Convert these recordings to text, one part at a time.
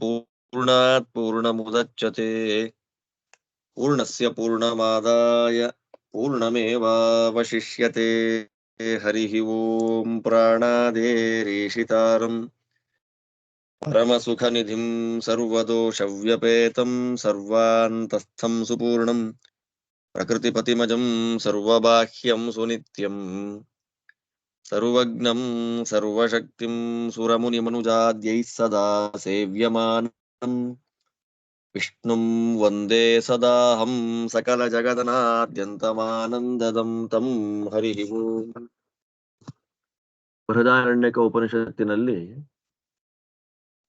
पूर्णात् पूर्णमुदच्यते पूर्णस्य पूर्णमादाय पूर्णमेवावशिष्यते हरिः ओम् प्राणादेरीशितारम् परमसुखनिधिं सर्वदोषव्यपेतं सर्वान्तस्थं सुपूर्णम् प्रकृतिपतिमजं सर्वबाह्यं सुनित्यं सर्वज्ञं सर्वशक्तिं सुरमुनिमनुजाद्यैः सदा सेव्यमानम् विष्णुं वन्दे सदाहं सकलजगदनाद्यन्तमानन्ददं तं ಹರಿಃ ಓಂ. ಬೃಹದಾರಣ್ಯಕ ಉಪನಿಷತ್ತಿನಲ್ಲಿ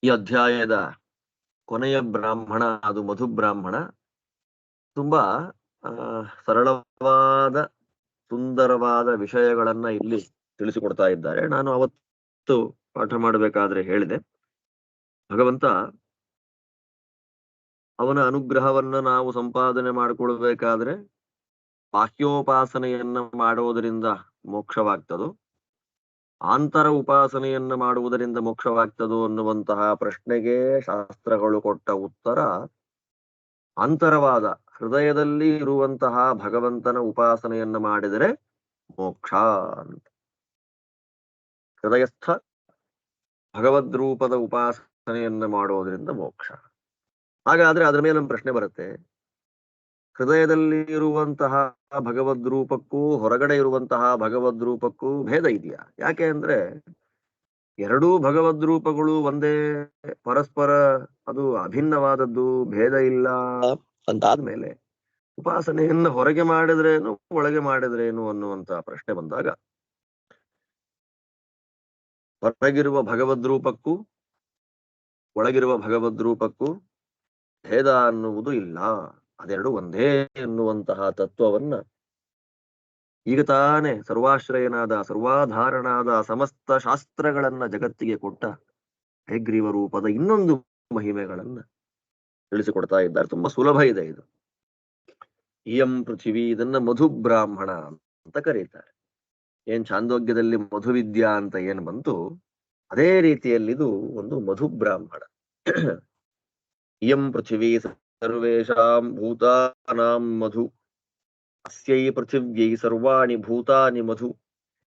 ಈ ಅಧ್ಯಾಯದ ಕೊನೆಯ ಬ್ರಾಹ್ಮಣ ಅದು ಮಧು ಬ್ರಾಹ್ಮಣ. ತುಂಬಾ ಸರಳವಾದ ಸುಂದರವಾದ ವಿಷಯಗಳನ್ನ ಇಲ್ಲಿ ತಿಳಿಸಿಕೊಡ್ತಾ ಇದ್ದಾರೆ. ನಾನು ಅವತ್ತು ಪಾಠ ಮಾಡಬೇಕಾದ್ರೆ ಹೇಳಿದೆ, ಭಗವಂತ ಅವನ ಅನುಗ್ರಹವನ್ನ ನಾವು ಸಂಪಾದನೆ ಮಾಡಿಕೊಳ್ಬೇಕಾದ್ರೆ ಬಾಹ್ಯೋಪಾಸನೆಯನ್ನ ಮಾಡುವುದರಿಂದ ಮೋಕ್ಷವಾಗ್ತದೋ, ಆಂತರ ಉಪಾಸನೆಯನ್ನ ಮಾಡುವುದರಿಂದ ಮೋಕ್ಷವಾಗ್ತದೋ ಅನ್ನುವಂತಹ ಪ್ರಶ್ನೆಗೆ ಶಾಸ್ತ್ರಗಳು ಕೊಟ್ಟ ಉತ್ತರ ಅಂತರವಾದ ಹೃದಯದಲ್ಲಿ ಇರುವಂತಹ ಭಗವಂತನ ಉಪಾಸನೆಯನ್ನ ಮಾಡಿದರೆ ಮೋಕ್ಷ ಅಂತ. ಹೃದಯಸ್ಥ ಭಗವದ್ರೂಪದ ಉಪಾಸನೆಯನ್ನ ಮಾಡೋದ್ರಿಂದ ಮೋಕ್ಷ. ಹಾಗಾದ್ರೆ ಅದರ ಮೇಲೆ ಒಂದು ಪ್ರಶ್ನೆ ಬರುತ್ತೆ, ಹೃದಯದಲ್ಲಿ ಇರುವಂತಹ ಭಗವದ್ರೂಪಕ್ಕೂ ಹೊರಗಡೆ ಇರುವಂತಹ ಭಗವದ್ರೂಪಕ್ಕೂ ಭೇದ ಇದೆಯಾ? ಯಾಕೆ ಅಂದ್ರೆ ಎರಡೂ ಭಗವದ್ರೂಪಗಳು ಒಂದೇ, ಪರಸ್ಪರ ಅದು ಅಭಿನ್ನವಾದದ್ದು, ಭೇದ ಇಲ್ಲ ಅಂತಾದ್ಮೇಲೆ ಉಪಾಸನೆಯನ್ನ ಹೊರಗೆ ಮಾಡಿದ್ರೇನು ಒಳಗೆ ಮಾಡಿದ್ರೇನು ಅನ್ನುವಂತ ಪ್ರಶ್ನೆ ಬಂದಾಗ, ಹೊರಗಿರುವ ಭಗವದ್ರೂಪಕ್ಕೂ ಒಳಗಿರುವ ಭಗವದ್ರೂಪಕ್ಕೂ ಭೇದ ಅನ್ನುವುದು ಇಲ್ಲ, ಅದೆರಡು ಒಂದೇ ಎನ್ನುವಂತಹ ತತ್ವವನ್ನ ಈಗ ತಾನೇ ಸರ್ವಾಶ್ರಯನಾದ ಸರ್ವಾಧಾರಣಾದ ಸಮಸ್ತ ಶಾಸ್ತ್ರಗಳನ್ನ ಜಗತ್ತಿಗೆ ಕೊಟ್ಟ ಹಯಗ್ರೀವ ರೂಪದ ಇನ್ನೊಂದು ಮಹಿಮೆಗಳನ್ನ ತಿಳಿಸಿಕೊಡ್ತಾ ಇದ್ದಾರೆ. ತುಂಬಾ ಸುಲಭ ಇದೆ ಇದು. ಇಯಂ ಪೃಥಿವಿ, ಇದನ್ನ ಮಧು ಬ್ರಾಹ್ಮಣ ಅಂತ ಕರೀತಾರೆ. ಏನ್ ಛಾಂದೋಗ್ಯದಲ್ಲಿ ಮಧುವಿದ್ಯಾ ಅಂತ ಏನ್ ಬಂತು, ಅದೇ ರೀತಿಯಲ್ಲಿ ಇದು ಒಂದು ಮಧು ಬ್ರಾಹ್ಮಣ. ಇಯಂ ಪೃಥಿವಿ ಸರ್ವೇಷಾಂ ಭೂತಾನಾಂ ಮಧು, ಅಸ್ಯೈ ಪೃಥಿವ್ಯೈ ಸರ್ವಾಣಿ ಭೂತಾನಿ ಮಧು,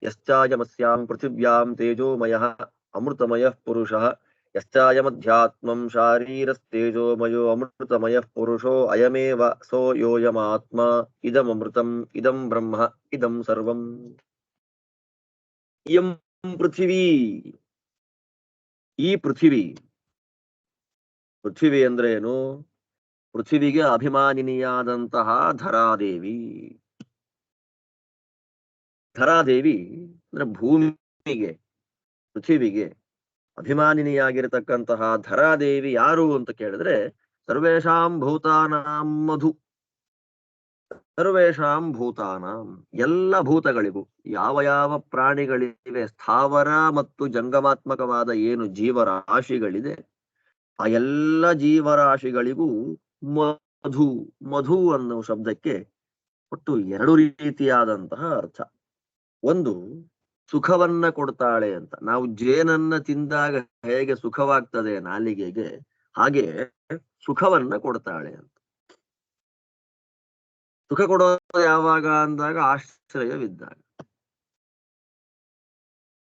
ಯಶ್ಚಾಯಮಸ್ಯಾಂ ಪೃಥಿವ್ಯಾಂ ತೇಜೋಮಯಃ ಅಮೃತಮಯಃ ಪುರುಷಃ, ಯಶ್ಚಾಯಮಧ್ಯಾತ್ಮಂ ಶಾರೀರಸ್ತೇಜೋಮಯೋ ಅಮೃತಮಯಃ ಪುರುಷೋ ಅಯಮೇವ ಸೋ ಯೋಯಮಾತ್ಮ ಇದಮೃತಂ ಇದಂ ಬ್ರಹ್ಮ ಇದಂ ಸರ್ವಂ. ಇಯಂ ಪೃಥಿವಿ, ಈ ಪೃಥಿವಿ. ಪೃಥಿವಿ ಅಂದ್ರೆ ಏನು? ಪೃಥಿವಿಗೆ ಅಭಿಮಾನಿನಿಯಾದಂತಹ ಧರಾದೇವಿ. ಧರಾದೇವಿ ಅಂದ್ರೆ ಭೂಮಿಗೆ, ಪೃಥಿವಿಗೆ ಅಭಿಮಾನಿನಿಯಾಗಿರತಕ್ಕಂತಹ ಧರಾದೇವಿ ಯಾರು ಅಂತ ಕೇಳಿದ್ರೆ, ಸರ್ವೇಷಾಂ ಭೂತಾನಾಂ ಮಧು. ಸರ್ವೇಷಾಂ ಭೂತಾನಾಂ, ಎಲ್ಲ ಭೂತಗಳಿಗೂ, ಯಾವ ಯಾವ ಪ್ರಾಣಿಗಳಿವೆ, ಸ್ಥಾವರ ಮತ್ತು ಜಂಗಮಾತ್ಮಕವಾದ ಏನು ಜೀವರಾಶಿಗಳಿದೆ, ಆ ಎಲ್ಲ ಜೀವರಾಶಿಗಳಿಗೂ ಮಧು. ಮಧು ಅನ್ನುವ ಶಬ್ದಕ್ಕೆ ಒಟ್ಟು ಎರಡು ರೀತಿಯಾದಂತಹ ಅರ್ಥ. ಒಂದು, ಸುಖವನ್ನ ಕೊಡ್ತಾಳೆ ಅಂತ. ನಾವು ಜೇನನ್ನ ತಿಂದಾಗ ಹೇಗೆ ಸುಖವಾಗ್ತದೆ ನಾಲಿಗೆಗೆ, ಹಾಗೆ ಸುಖವನ್ನ ಕೊಡ್ತಾಳೆ ಅಂತ. ಸುಖ ಕೊಡೋದು ಯಾವಾಗ ಅಂದಾಗ ಆಶ್ರಯವಿದ್ದಾಗ.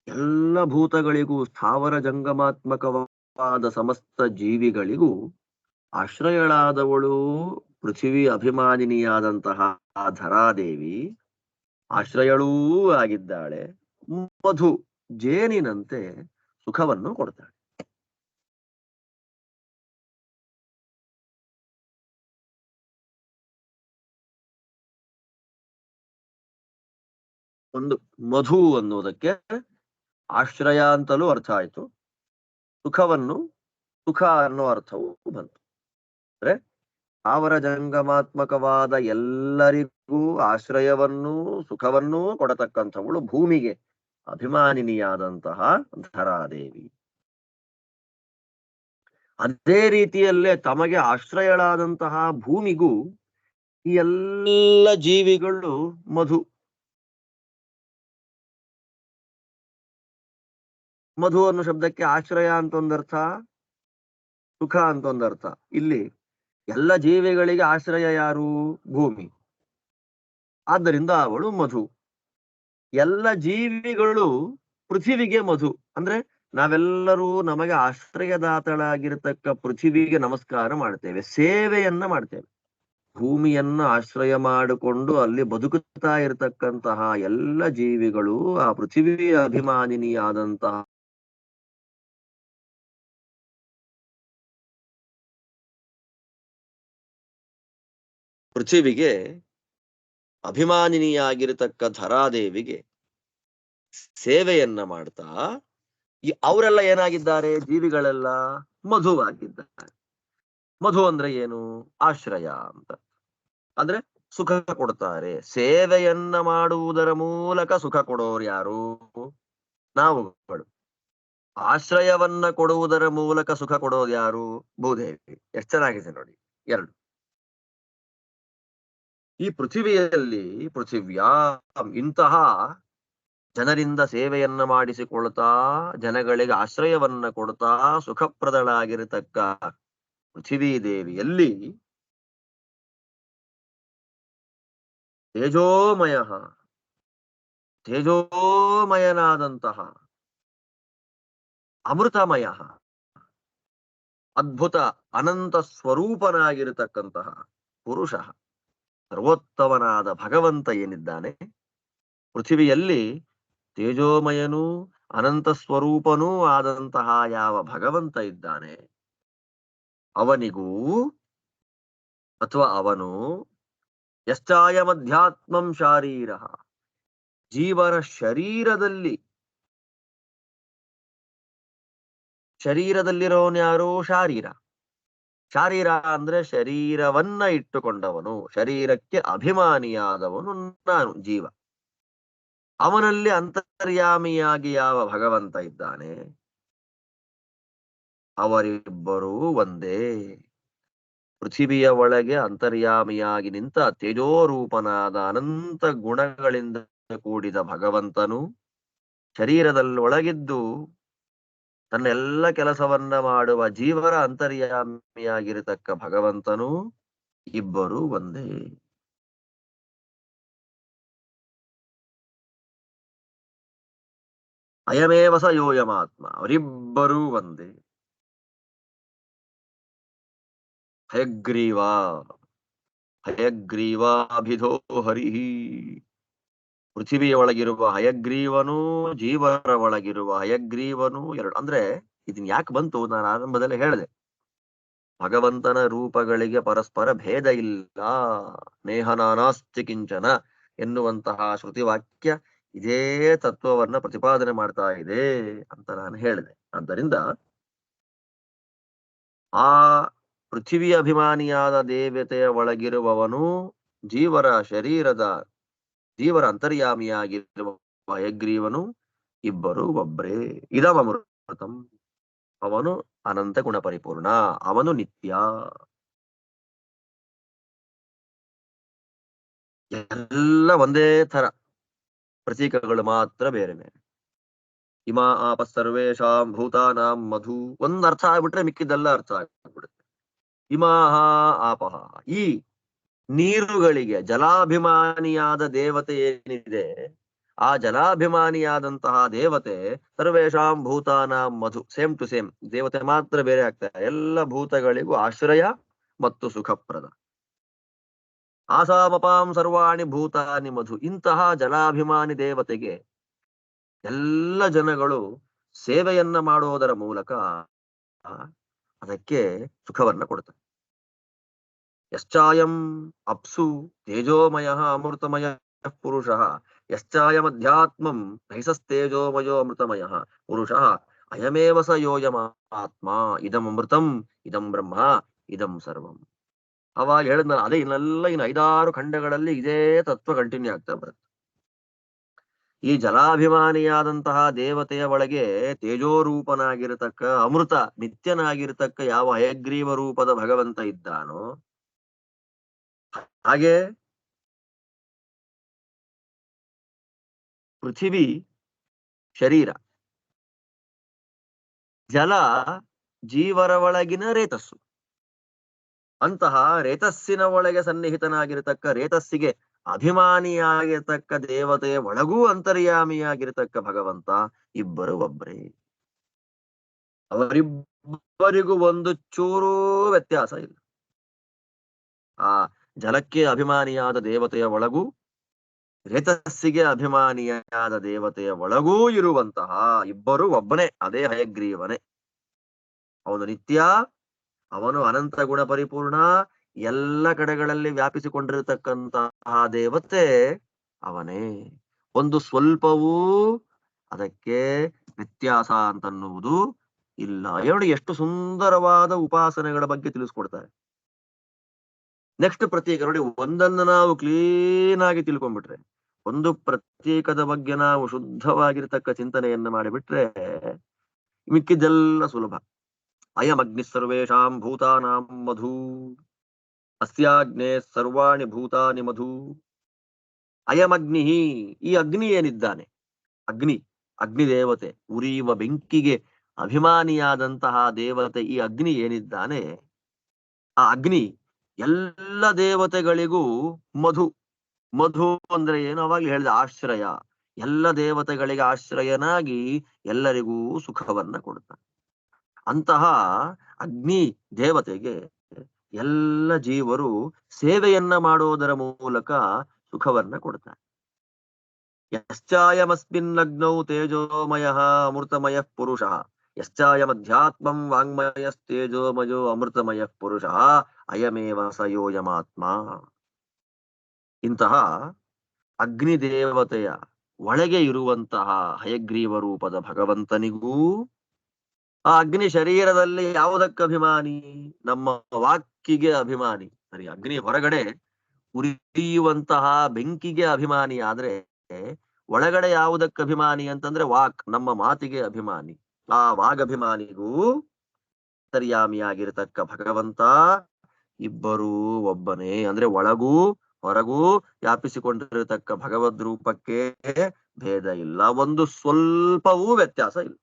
ಎಲ್ಲ ಭೂತಗಳಿಗೂ, ಸ್ಥಾವರ ಜಂಗಮಾತ್ಮಕವಾದ ಸಮಸ್ತ ಜೀವಿಗಳಿಗೂ ಆಶ್ರಯಳಾದವಳು ಪೃಥ್ವಿ ಅಭಿಮಾನಿನಿಯಾದಂತಹ ಧರಾದೇವಿ ಆಶ್ರಯಳೂ ಆಗಿದ್ದಾಳೆ. ಮಧು, ಜೇನಿನಂತೆ ಸುಖವನ್ನು ಕೊಡ್ತಾಳೆ. ಒಂದು ಮಧು ಅನ್ನುವುದಕ್ಕೆ ಆಶ್ರಯ ಅಂತಲೂ ಅರ್ಥ ಆಯ್ತು, ಸುಖವನ್ನು, ಸುಖ ಅನ್ನೋ ಅರ್ಥವೂ ಬಂತು. ಅಂದ್ರೆ ಸ್ಥಾವರ ಜಂಗಮಾತ್ಮಕವಾದ ಎಲ್ಲರಿಗೂ ಆಶ್ರಯವನ್ನೂ ಸುಖವನ್ನೂ ಕೊಡತಕ್ಕಂಥವಳು ಭೂಮಿಗೆ ಅಭಿಮಾನಿನಿಯಾದಂತಹ ಧರಾದೇವಿ. ಅದೇ ರೀತಿಯಲ್ಲೇ ತಮಗೆ ಆಶ್ರಯಳಾದಂತಹ ಭೂಮಿಗೂ ಈ ಎಲ್ಲ ಜೀವಿಗಳು ಮಧು. ಮಧು ಅನ್ನೋ ಶಬ್ದಕ್ಕೆ ಆಶ್ರಯ ಅಂತ ಒಂದರ್ಥ, ಸುಖ ಅಂತ ಒಂದರ್ಥ. ಇಲ್ಲಿ ಎಲ್ಲ ಜೀವಿಗಳಿಗೆ ಆಶ್ರಯ ಯಾರು? ಭೂಮಿ. ಆದ್ದರಿಂದ ಅವಳು ಮಧು. ಎಲ್ಲ ಜೀವಿಗಳು ಪೃಥ್ವಿಗೆ ಮಧು. ಅಂದ್ರೆ ನಾವೆಲ್ಲರೂ ನಮಗೆ ಆಶ್ರಯದಾತಳಾಗಿರತಕ್ಕ ಪೃಥ್ವಿಗೆ ನಮಸ್ಕಾರ ಮಾಡ್ತೇವೆ, ಸೇವೆಯನ್ನ ಮಾಡ್ತೇವೆ. ಭೂಮಿಯನ್ನ ಆಶ್ರಯ ಮಾಡಿಕೊಂಡು ಅಲ್ಲಿ ಬದುಕುತ್ತಾ ಇರತಕ್ಕಂತಹ ಎಲ್ಲ ಜೀವಿಗಳು ಆ ಪೃಥ್ವಿಯ ಅಭಿಮಾನಿನಿಯಾದಂತಹ ಪೃಥ್ವಿಗೆ ಅಭಿಮಾನಿನಿಯಾಗಿರತಕ್ಕ ಧರಾದೇವಿಗೆ ಸೇವೆಯನ್ನ ಮಾಡ್ತಾ ಅವರೆಲ್ಲ ಏನಾಗಿದ್ದಾರೆ? ಜೀವಿಗಳೆಲ್ಲ ಮಧುವಾಗಿದ್ದಾರೆ. ಮಧು ಅಂದ್ರೆ ಏನು? ಆಶ್ರಯ ಅಂತ. ಅಂದ್ರೆ ಸುಖ ಕೊಡ್ತಾರೆ. ಸೇವೆಯನ್ನ ಮಾಡುವುದರ ಮೂಲಕ ಸುಖ ಕೊಡೋರು ಯಾರು? ನಾವುಗಳು. ಆಶ್ರಯವನ್ನ ಕೊಡುವುದರ ಮೂಲಕ ಸುಖ ಕೊಡೋದು ಯಾರು? ಭೂದೇವಿ. ಎಷ್ಟು ಚೆನ್ನಾಗಿದೆ ನೋಡಿ. ಎರಡು. ಈ ಪೃಥಿವಿಯಲ್ಲಿ ಪೃಥಿವ್ಯಾ ಇಂತಹ ಜನರಿಂದ ಸೇವೆಯನ್ನ ಮಾಡಿಸಿಕೊಳ್ತಾ, ಜನಗಳಿಗೆ ಆಶ್ರಯವನ್ನ ಕೊಡ್ತಾ ಸುಖಪ್ರದಳಾಗಿರತಕ್ಕ ಪೃಥಿವೀ ದೇವಿಯಲ್ಲಿ ತೇಜೋಮಯ ತೇಜೋಮಯನಾದಂತಹ ಅಮೃತಮಯ ಅದ್ಭುತ ಅನಂತ ಸ್ವರೂಪನಾಗಿರತಕ್ಕಂತಹ ಪುರುಷ, ಸರ್ವೋತ್ತಮನಾದ ಭಗವಂತ ಏನಿದ್ದಾನೆ, ಪೃಥಿವಿಯಲ್ಲಿ ತೇಜೋಮಯನೂ ಅನಂತ ಸ್ವರೂಪನೂ ಆದಂತಹ ಯಾವ ಭಗವಂತ ಇದ್ದಾನೆ, ಅವನಿಗೂ ಅಥವಾ ಅವನು ಯಶ್ಚಾಯಮಧ್ಯಾತ್ಮಂ ಶಾರೀರ, ಜೀವನ ಶರೀರದಲ್ಲಿರೋನ್ಯಾರು? ಶಾರೀರ. ಶಾರೀರ ಅಂದ್ರೆ ಶರೀರವನ್ನ ಇಟ್ಟುಕೊಂಡವನು, ಶರೀರಕ್ಕೆ ಅಭಿಮಾನಿಯಾದವನು ನಾನು, ಜೀವ. ಅವನಲ್ಲಿ ಅಂತರ್ಯಾಮಿಯಾಗಿ ಯಾವ ಭಗವಂತ ಇದ್ದಾನೆ, ಅವರಿಬ್ಬರೂ ಒಂದೇ. ಪೃಥಿವಿಯ ಒಳಗೆ ಅಂತರ್ಯಾಮಿಯಾಗಿ ನಿಂತ ತೇಜೋರೂಪನಾದ ಅನಂತ ಗುಣಗಳಿಂದ ಕೂಡಿದ ಭಗವಂತನು, ಶರೀರದಲ್ಲೊಳಗಿದ್ದು ತನ್ನೆಲ್ಲ ಕೆಲಸವನ್ನ ಮಾಡುವ ಜೀವರ ಅಂತರ್ಯಾಮಿಯಾಗಿರತಕ್ಕ ಭಗವಂತನು ಇಬ್ಬರು ಒಂದೇ. ಅಯಮೇವ ಸ ಯೋಯಮಾತ್ಮ, ಅವರಿಬ್ಬರೂ ಒಂದೇ. ಹಯಗ್ರೀವ ಹಯಗ್ರೀವಾಭಿಧೋ ಹರಿಹಿ, ಪೃಥಿವಿಯ ಒಳಗಿರುವ ಹಯಗ್ರೀವನು, ಜೀವರ ಒಳಗಿರುವ ಹಯಗ್ರೀವನು ಎರಡು. ಅಂದ್ರೆ ಇದನ್ ಯಾಕೆ ಬಂತು? ನಾನು ಆರಂಭದಲ್ಲಿ ಹೇಳಿದೆ, ಭಗವಂತನ ರೂಪಗಳಿಗೆ ಪರಸ್ಪರ ಭೇದ ಇಲ್ಲ, ನೇಹನಾನಾಸ್ತಿ ಕಿಂಚನ ಎನ್ನುವಂತಹ ಶ್ರುತಿವಾಕ್ಯ ಇದೇ ತತ್ವವನ್ನ ಪ್ರತಿಪಾದನೆ ಮಾಡ್ತಾ ಇದೆ ಅಂತ ನಾನು ಹೇಳಿದೆ. ಆದ್ದರಿಂದ ಆ ಪೃಥಿವಿಯ ಅಭಿಮಾನಿಯಾದ ದೇವತೆಯ ಒಳಗಿರುವವನು ಜೀವರ ಅಂತರ್ಯಾಮಿಯಾಗಿರುವ ಹಯಗ್ರೀವನು ಇಬ್ಬರು ಒಬ್ರೇ. ಇದಮೃತಂ, ಅವನು ಅನಂತ ಗುಣ ಪರಿಪೂರ್ಣ, ಅವನು ನಿತ್ಯ. ಎಲ್ಲ ಒಂದೇ ತರ, ಪ್ರತೀಕಗಳು ಮಾತ್ರ ಬೇರೆ ಬೇರೆ. ಇಮಾ ಆಪ ಸರ್ವೇಶಾಂ ಭೂತಾನಾಂ ಮಧು ಒಂದ್ ಅರ್ಥ ಆಗ್ಬಿಟ್ರೆ ಮಿಕ್ಕಿದ್ದೆಲ್ಲ ಅರ್ಥ ಆಗ್ಬಿಡುತ್ತೆ. ಇಮಾಹ ಆಪಹ, ಈ ನೀರುಗಳಿಗೆ ಜಲಾಭಿಮಾನಿಯಾದ ದೇವತೆ ಏನಿದೆ, ಆ ಜಲಾಭಿಮಾನಿಯಾದಂತಹ ದೇವತೆ ಸರ್ವೇಶಾಂ ಭೂತಾನಾಂ ಮಧು, ಸೇಮ್ ಟು ಸೇಮ್ ದೇವತೆ ಮಾತ್ರ ಬೇರೆ ಆಗ್ತಾರೆ. ಎಲ್ಲ ಭೂತಗಳಿಗೂ ಆಶ್ರಯ ಮತ್ತು ಸುಖಪ್ರದ. ಆಸಾಮಪಾಂ ಸರ್ವಾಣಿ ಭೂತಾನಿ ಮಧು, ಇಂತಹ ಜಲಾಭಿಮಾನಿ ದೇವತೆಗೆ ಎಲ್ಲ ಜನಗಳು ಸೇವೆಯನ್ನ ಮಾಡೋದರ ಮೂಲಕ ಅದಕ್ಕೆ ಸುಖವನ್ನ ಕೊಡ್ತಾರೆ. ಯಶ್ಚಾಯಂ ಅಪ್ಸು ತೇಜೋಮಯ ಅಮೃತಮಯ ಪುರುಷ, ಯಶ್ಚಾಯಂ ಅಧ್ಯಾತ್ಮಂ ನೈಸಸ್ತೇಜೋಮಯೋ ಅಮೃತಮಯ ಪುರುಷ ಅಯಮೇವ ಸ ಯೋಯಮ ಆತ್ಮ, ಇದಂ ಅಮೃತಂ ಇದಂ ಬ್ರಹ್ಮ ಇದಂ ಸರ್ವಂ. ಅವಾಗ ಹೇಳಿದ್ನ ಅದೇ, ಇನ್ನೆಲ್ಲ ಇನ್ನು 5-6 ಖಂಡಗಳಲ್ಲಿ ಇದೇ ತತ್ವ ಕಂಟಿನ್ಯೂ ಆಗ್ತಾ ಬರುತ್ತೆ. ಈ ಜಲಾಭಿಮಾನಿಯಾದಂತಹ ದೇವತೆಯ ಒಳಗೆ ತೇಜೋರೂಪನಾಗಿರತಕ್ಕ ಅಮೃತ ನಿತ್ಯನಾಗಿರತಕ್ಕ ಯಾವ ಹಯಗ್ರೀವ ರೂಪದ ಭಗವಂತ ಇದ್ದಾನೋ, ಹಾಗೆ ಪೃಥಿವಿ ಶರೀರ, ಜಲ ಜೀವರ ಒಳಗಿನ ರೇತಸ್ಸು. ಅಂತಹ ರೇತಸ್ಸಿನ ಒಳಗೆ ಸನ್ನಿಹಿತನಾಗಿರತಕ್ಕ, ರೇತಸ್ಸಿಗೆ ಅಭಿಮಾನಿಯಾಗಿರ್ತಕ್ಕ ದೇವತೆಯ ಒಳಗೂ ಅಂತರ್ಯಾಮಿಯಾಗಿರ್ತಕ್ಕ ಭಗವಂತ ಇಬ್ಬರು ಒಬ್ಬರೇ. ಅವರಿಬ್ಬರಿಗೂ ಒಂದು ಚೂರೂ ವ್ಯತ್ಯಾಸ ಇಲ್ಲ. ಆ ಜಲಕ್ಕೆ ಅಭಿಮಾನಿಯಾದ ದೇವತೆಯ ಒಳಗೂ, ರೇತಸ್ಸಿಗೆ ಅಭಿಮಾನಿಯಾದ ದೇವತೆಯ ಒಳಗೂ ಇರುವಂತಹ ಇಬ್ಬರು ಒಬ್ಬನೇ, ಅದೇ ಹಯಗ್ರೀವನೇ. ಅವನು ನಿತ್ಯ, ಅವನು ಅನಂತ ಗುಣ ಪರಿಪೂರ್ಣ, ಎಲ್ಲ ಕಡೆಗಳಲ್ಲಿ ವ್ಯಾಪಿಸಿಕೊಂಡಿರತಕ್ಕಂತಹ ದೇವತೆ ಅವನೇ. ಒಂದು ಸ್ವಲ್ಪವೂ ಅದಕ್ಕೆ ವ್ಯತ್ಯಾಸ ಅಂತನ್ನುವುದು ಇಲ್ಲ. ನೋಡಿ ಎಷ್ಟು ಸುಂದರವಾದ ಉಪಾಸನೆಗಳ ಬಗ್ಗೆ ತಿಳಿಸ್ಕೊಡ್ತಾರೆ. ನೆಕ್ಸ್ಟ್ ಪ್ರತೀಕ ನೋಡಿ, ಒಂದನ್ನು ನಾವು ಕ್ಲೀನ್ ಆಗಿ ತಿಳ್ಕೊಂಡ್ಬಿಟ್ರೆ, ಒಂದು ಪ್ರತೀಕದ ಬಗ್ಗೆ ನಾವು ಶುದ್ಧವಾಗಿರ್ತಕ್ಕ ಚಿಂತನೆಯನ್ನ ಮಾಡಿಬಿಟ್ರೆ ಮಿಕ್ಕಿದ್ದೆಲ್ಲ ಸುಲಭ. ಅಯಂ ಅಗ್ನಿ ಸರ್ವೇಷಾಂ ಭೂತಾನಾಂ ಮಧು, ಅಸ್ಯಾಗ್ನೇ ಸರ್ವಾಣಿ ಭೂತಾನಿ ಮಧು. ಅಯಂ ಅಗ್ನಿ, ಈ ಅಗ್ನಿ ಏನಿದ್ದಾನೆ, ಅಗ್ನಿ, ಅಗ್ನಿ ದೇವತೆ, ಉರಿಯುವ ಬೆಂಕಿಗೆ ಅಭಿಮಾನಿಯಾದಂತಹ ದೇವತೆ ಈ ಅಗ್ನಿ ಏನಿದ್ದಾನೆ, ಆ ಅಗ್ನಿ ಎಲ್ಲ ದೇವತೆಗಳಿಗೂ ಮಧು. ಮಧು ಅಂದ್ರೆ ಏನು, ಅವಾಗ್ಲೇ ಹೇಳಿದ ಆಶ್ರಯ. ಎಲ್ಲ ದೇವತೆಗಳಿಗೆ ಆಶ್ರಯನಾಗಿ ಎಲ್ಲರಿಗೂ ಸುಖವನ್ನ ಕೊಡ್ತಾನೆ. ಅಂತಹ ಅಗ್ನಿ ದೇವತೆಗೆ ಎಲ್ಲ ಜೀವರು ಸೇವೆಯನ್ನ ಮಾಡೋದರ ಮೂಲಕ ಸುಖವನ್ನ ಕೊಡ್ತಾರೆ. ಯಶ್ಚಾಯಮಸ್ಮಿನ್ ಅಗ್ನೌ ತೇಜೋಮಯ ಅಮೃತಮಯ ಪುರುಷ, ಯಶ್ಚಾಯಮಧ್ಯಾತ್ಮಂ ವಾಂಗ್ಮಯಸ್ತೇಜೋಮಯೋ ಅಮೃತಮಯ ಪುರುಷ ಅಯಮೇವ ಸಯೋಯಮಾತ್ಮ. ಇಂತಹ ಅಗ್ನಿ ದೇವತೆಯ ಒಳಗೆ ಇರುವಂತಹ ಹಯಗ್ರೀವ ರೂಪದ ಭಗವಂತನಿಗೂ, ಆ ಅಗ್ನಿ ಶರೀರದಲ್ಲಿ ಯಾವುದಕ್ಕೆ ಅಭಿಮಾನಿ, ನಮ್ಮ ವಾಕ್ಕಿಗೆ ಅಭಿಮಾನಿ. ಸರಿ, ಅಗ್ನಿ ಹೊರಗಡೆ ಉರಿಯುವಂತಹ ಬೆಂಕಿಗೆ ಅಭಿಮಾನಿ ಆದ್ರೆ ಒಳಗಡೆ ಯಾವುದಕ್ಕೆ ಅಭಿಮಾನಿ ಅಂತಂದ್ರೆ ವಾಕ್, ನಮ್ಮ ಮಾತಿಗೆ ಅಭಿಮಾನಿ. ಆ ವಾಗಭಿಮಾನಿಗೂ ಅಂತರ್ಯಾಮಿಯಾಗಿರತಕ್ಕ ಭಗವಂತ ಇಬ್ಬರೂ ಒಬ್ಬನೇ. ಅಂದ್ರೆ ಒಳಗೂ ಹೊರಗೂ ವ್ಯಾಪಿಸಿಕೊಂಡಿರತಕ್ಕ ಭಗವದ್ ರೂಪಕ್ಕೆ ಭೇದ ಇಲ್ಲ, ಒಂದು ಸ್ವಲ್ಪವೂ ವ್ಯತ್ಯಾಸ ಇಲ್ಲ.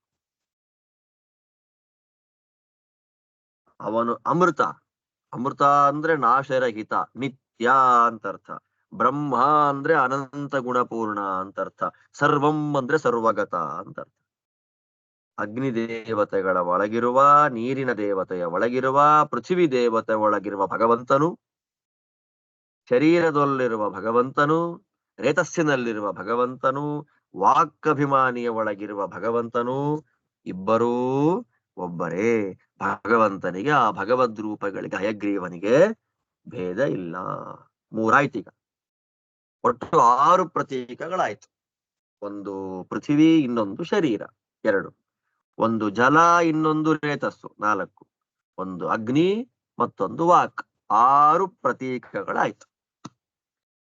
ಅವನು ಅಮೃತ. ಅಮೃತ ಅಂದ್ರೆ ನಾಶರಹಿತ, ನಿತ್ಯ ಅಂತರ್ಥ. ಬ್ರಹ್ಮ ಅಂದ್ರೆ ಅನಂತ ಗುಣಪೂರ್ಣ ಅಂತರ್ಥ. ಸರ್ವಂ ಅಂದ್ರೆ ಸರ್ವಗತ ಅಂತರ್ಥ. ಅಗ್ನಿ ದೇವತೆಗಳ ಒಳಗಿರುವ, ನೀರಿನ ದೇವತೆಯ ಒಳಗಿರುವ, ಪೃಥ್ವಿ ದೇವತೆ ಒಳಗಿರುವ ಭಗವಂತನು, ಶರೀರದಲ್ಲಿರುವ ಭಗವಂತನು, ರೇತಸ್ಸಿನಲ್ಲಿರುವ ಭಗವಂತನು, ವಾಕ್ಕಭಿಮಾನಿಯ ಒಳಗಿರುವ ಭಗವಂತನು ಇಬ್ಬರೂ ಒಬ್ಬರೇ. ಭಗವಂತನಿಗೆ, ಆ ಭಗವದ್ ರೂಪಗಳಿಗೆ, ಹಯಗ್ರೀವನಿಗೆ ಭೇದ ಇಲ್ಲ. ಮೂರಾಯ್ತೀಗ. ಒಟ್ಟು 6 ಪ್ರತೀಕಗಳಾಯ್ತು. ಒಂದು ಪೃಥ್ವಿ, ಇನ್ನೊಂದು ಶರೀರ 2, ಒಂದು ಜಲ, ಇನ್ನೊಂದು ರೇತಸ್ಸು 4, ಒಂದು ಅಗ್ನಿ, ಮತ್ತೊಂದು ವಾಕ್, 6 ಪ್ರತೀಕಗಳಾಯ್ತು.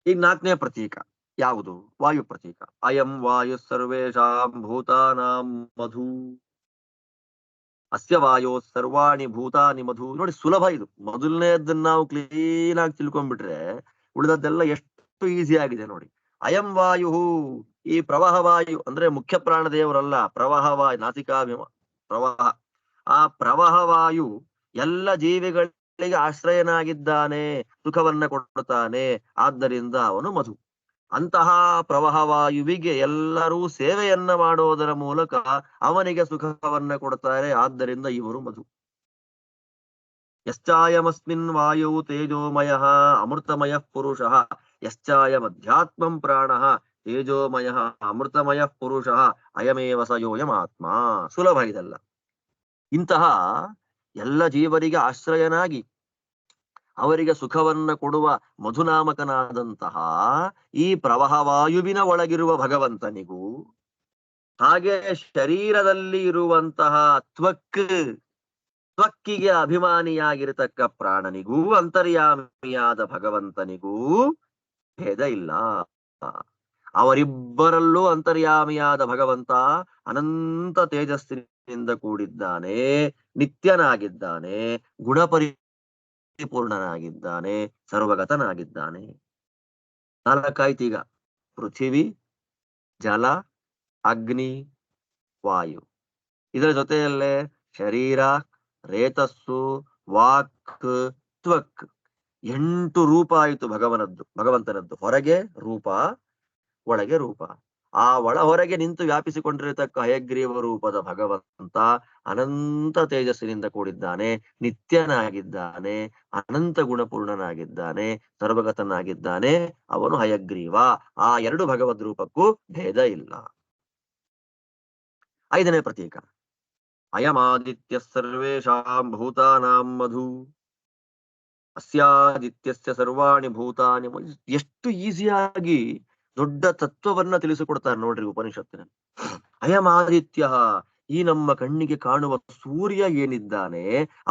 ಈಗ 4ನೇ ಪ್ರತೀಕ ಯಾವುದು? ವಾಯು ಪ್ರತೀಕ. ಅಯಂ ವಾಯು ಸರ್ವೇಷಾಂ ಭೂತಾನಾಂ ಮಧು, ಅಸ್ಯ ವಾಯೋ ಸರ್ವಾಣಿ ಭೂತಾನಿ ಮಧು. ನೋಡಿ ಸುಲಭ ಇದು. ಮೊದಲನೇದನ್ನ ನಾವು ಕ್ಲೀನ್ ಆಗಿ ತಿಳ್ಕೊಂಡ್ಬಿಟ್ರೆ ಉಳಿದದ್ದೆಲ್ಲ ಎಷ್ಟು ಈಸಿ ಆಗಿದೆ ನೋಡಿ. ಅಯಂ ವಾಯು, ಈ ಪ್ರವಾಹ ವಾಯು ಅಂದ್ರೆ ಮುಖ್ಯ ಪ್ರಾಣ ದೇವರಲ್ಲ, ಪ್ರವಾಹ ವಾಯು, ನಾಸಿಕಾಭಿಮ ಪ್ರವಾಹ. ಆ ಪ್ರವಾಹ ವಾಯು ಎಲ್ಲ ಜೀವಿಗಳಿಗೆ ಆಶ್ರಯನಾಗಿದ್ದಾನೆ, ಸುಖವನ್ನ ಕೊಡುತ್ತಾನೆ, ಆದ್ದರಿಂದ ಅವನು ಮಧು. ಅಂತಹ ಪ್ರವಾಹವಾಯುವಿಗೆ ಎಲ್ಲರೂ ಸೇವೆಯನ್ನ ಮಾಡೋದರ ಮೂಲಕ ಅವನಿಗೆ ಸುಖವನ್ನ ಕೊಡ್ತಾರೆ, ಆದ್ದರಿಂದ ಇವರು ಮಧು. ಯಶ್ಚಾಯಮಸ್ಮಿನ್ ವಾಯು ತೇಜೋಮಯ ಅಮೃತಮಯ ಪುರುಷ, ಯಶ್ಚಾಯಮಧ್ಯಾತ್ಮಂ ಪ್ರಾಣ ತೇಜೋಮಯ ಅಮೃತಮಯ ಪುರುಷ ಅಯಮೇವ ಸಯೋಯಮಾತ್ಮ. ಸುಲಭ ಇದಲ್ಲ. ಇಂತಹ ಎಲ್ಲ ಜೀವರಿಗೆ ಆಶ್ರಯನಾಗಿ ಅವರಿಗೆ ಸುಖವನ್ನ ಕೊಡುವ ಮಧುನಾಮಕನಾದಂತಹ ಈ ಪ್ರವಾಹವಾಯುವಿನ ಒಳಗಿರುವ ಭಗವಂತನಿಗೂ, ಹಾಗೆ ಶರೀರದಲ್ಲಿ ಇರುವಂತಹ ತ್ವಕ್ಕಿಗೆ ಅಭಿಮಾನಿಯಾಗಿರತಕ್ಕ ಪ್ರಾಣನಿಗೂ, ಅಂತರ್ಯಾಮಿಯಾದ ಭಗವಂತನಿಗೂ ಭೇದ ಇಲ್ಲ. ಅವರಿಬ್ಬರಲ್ಲೂ ಅಂತರ್ಯಾಮಿಯಾದ ಭಗವಂತ ಅನಂತ ತೇಜಸ್ಸಿನಿಂದ ಕೂಡಿದ್ದಾನೆ, ನಿತ್ಯನಾಗಿದ್ದಾನೆ, ಗುಣಪರಿಪೂರ್ಣನಾಗಿದ್ದಾನೆ, ಸರ್ವಗತನಾಗಿದ್ದಾನೆ. 4 ಆಯ್ತೀಗ. ಪೃಥಿವಿ, ಜಲ, ಅಗ್ನಿ, ವಾಯು. ಇದರ ಜೊತೆಯಲ್ಲೇ ಶರೀರ, ರೇತಸ್ಸು, ವಾಕ್, ತ್ವಕ್. 8 ರೂಪ ಆಯಿತು ಭಗವಂತನದ್ದು. ಹೊರಗೆ ರೂಪ, ಒಳಗೆ ರೂಪ. ಆ ಒಳ ಹೊರಗೆ ನಿಂತು ವ್ಯಾಪಿಸಿಕೊಂಡಿರತಕ್ಕ ಹಯಗ್ರೀವ ರೂಪದ ಭಗವಂತ ಅನಂತ ತೇಜಸ್ಸಿನಿಂದ ಕೂಡಿದ್ದಾನೆ, ನಿತ್ಯನಾಗಿದ್ದಾನೆ, ಅನಂತ ಗುಣಪೂರ್ಣನಾಗಿದ್ದಾನೆ, ಸರ್ವಗತನಾಗಿದ್ದಾನೆ. ಅವನು ಹಯಗ್ರೀವ. ಆ 2 ಭಗವದ್ ರೂಪಕ್ಕೂ ಭೇದ ಇಲ್ಲ. 5ನೇ ಪ್ರತೀಕ ಅಯಮಾದಿತ್ಯ ಸರ್ವೇಷಾಂ ಭೂತಾನಾಂ ಮಧು. ಅಸ್ಯಾದಿತ್ಯಸ್ಯ ಸರ್ವಾಣಿ ಭೂತಾನಿ. ಎಷ್ಟು ಈಸಿಯಾಗಿ ದೊಡ್ಡ ತತ್ವವನ್ನ ತಿಳಿಸಿಕೊಡ್ತಾರೆ ನೋಡ್ರಿ ಉಪನಿಷತ್ತಿನಲ್ಲಿ. ಅಯಮಾದಿತ್ಯ, ಈ ನಮ್ಮ ಕಣ್ಣಿಗೆ ಕಾಣುವ ಸೂರ್ಯ ಏನಿದ್ದಾನೆ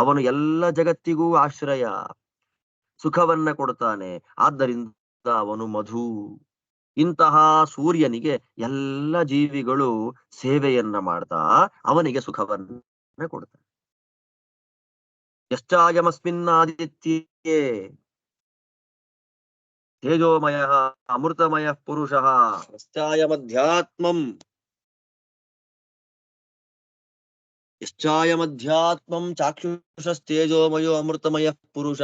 ಅವನು ಎಲ್ಲ ಜಗತ್ತಿಗೂ ಆಶ್ರಯ, ಸುಖವನ್ನ ಕೊಡ್ತಾನೆ. ಆದ್ದರಿಂದ ಅವನು ಮಧು. ಇಂತಹ ಸೂರ್ಯನಿಗೆ ಎಲ್ಲ ಜೀವಿಗಳು ಸೇವೆಯನ್ನ ಮಾಡ್ತಾ ಅವನಿಗೆ ಸುಖವನ್ನ ಕೊಡ್ತಾರೆ. ಯಶ್ಚಾಯಮಸ್ಮಿನ್ನಾದಿತ್ಯೇ ತೇಜೋಮಯ ಅಮೃತಮಯ ಪುರುಷ ಯಶ್ಚಾಯಮಧ್ಯಾತ್ಮಂ ಚಾಕ್ಷುಷಸ್ತೇಜೋಮಯೋ ಅಮೃತಮಯ ಪುರುಷ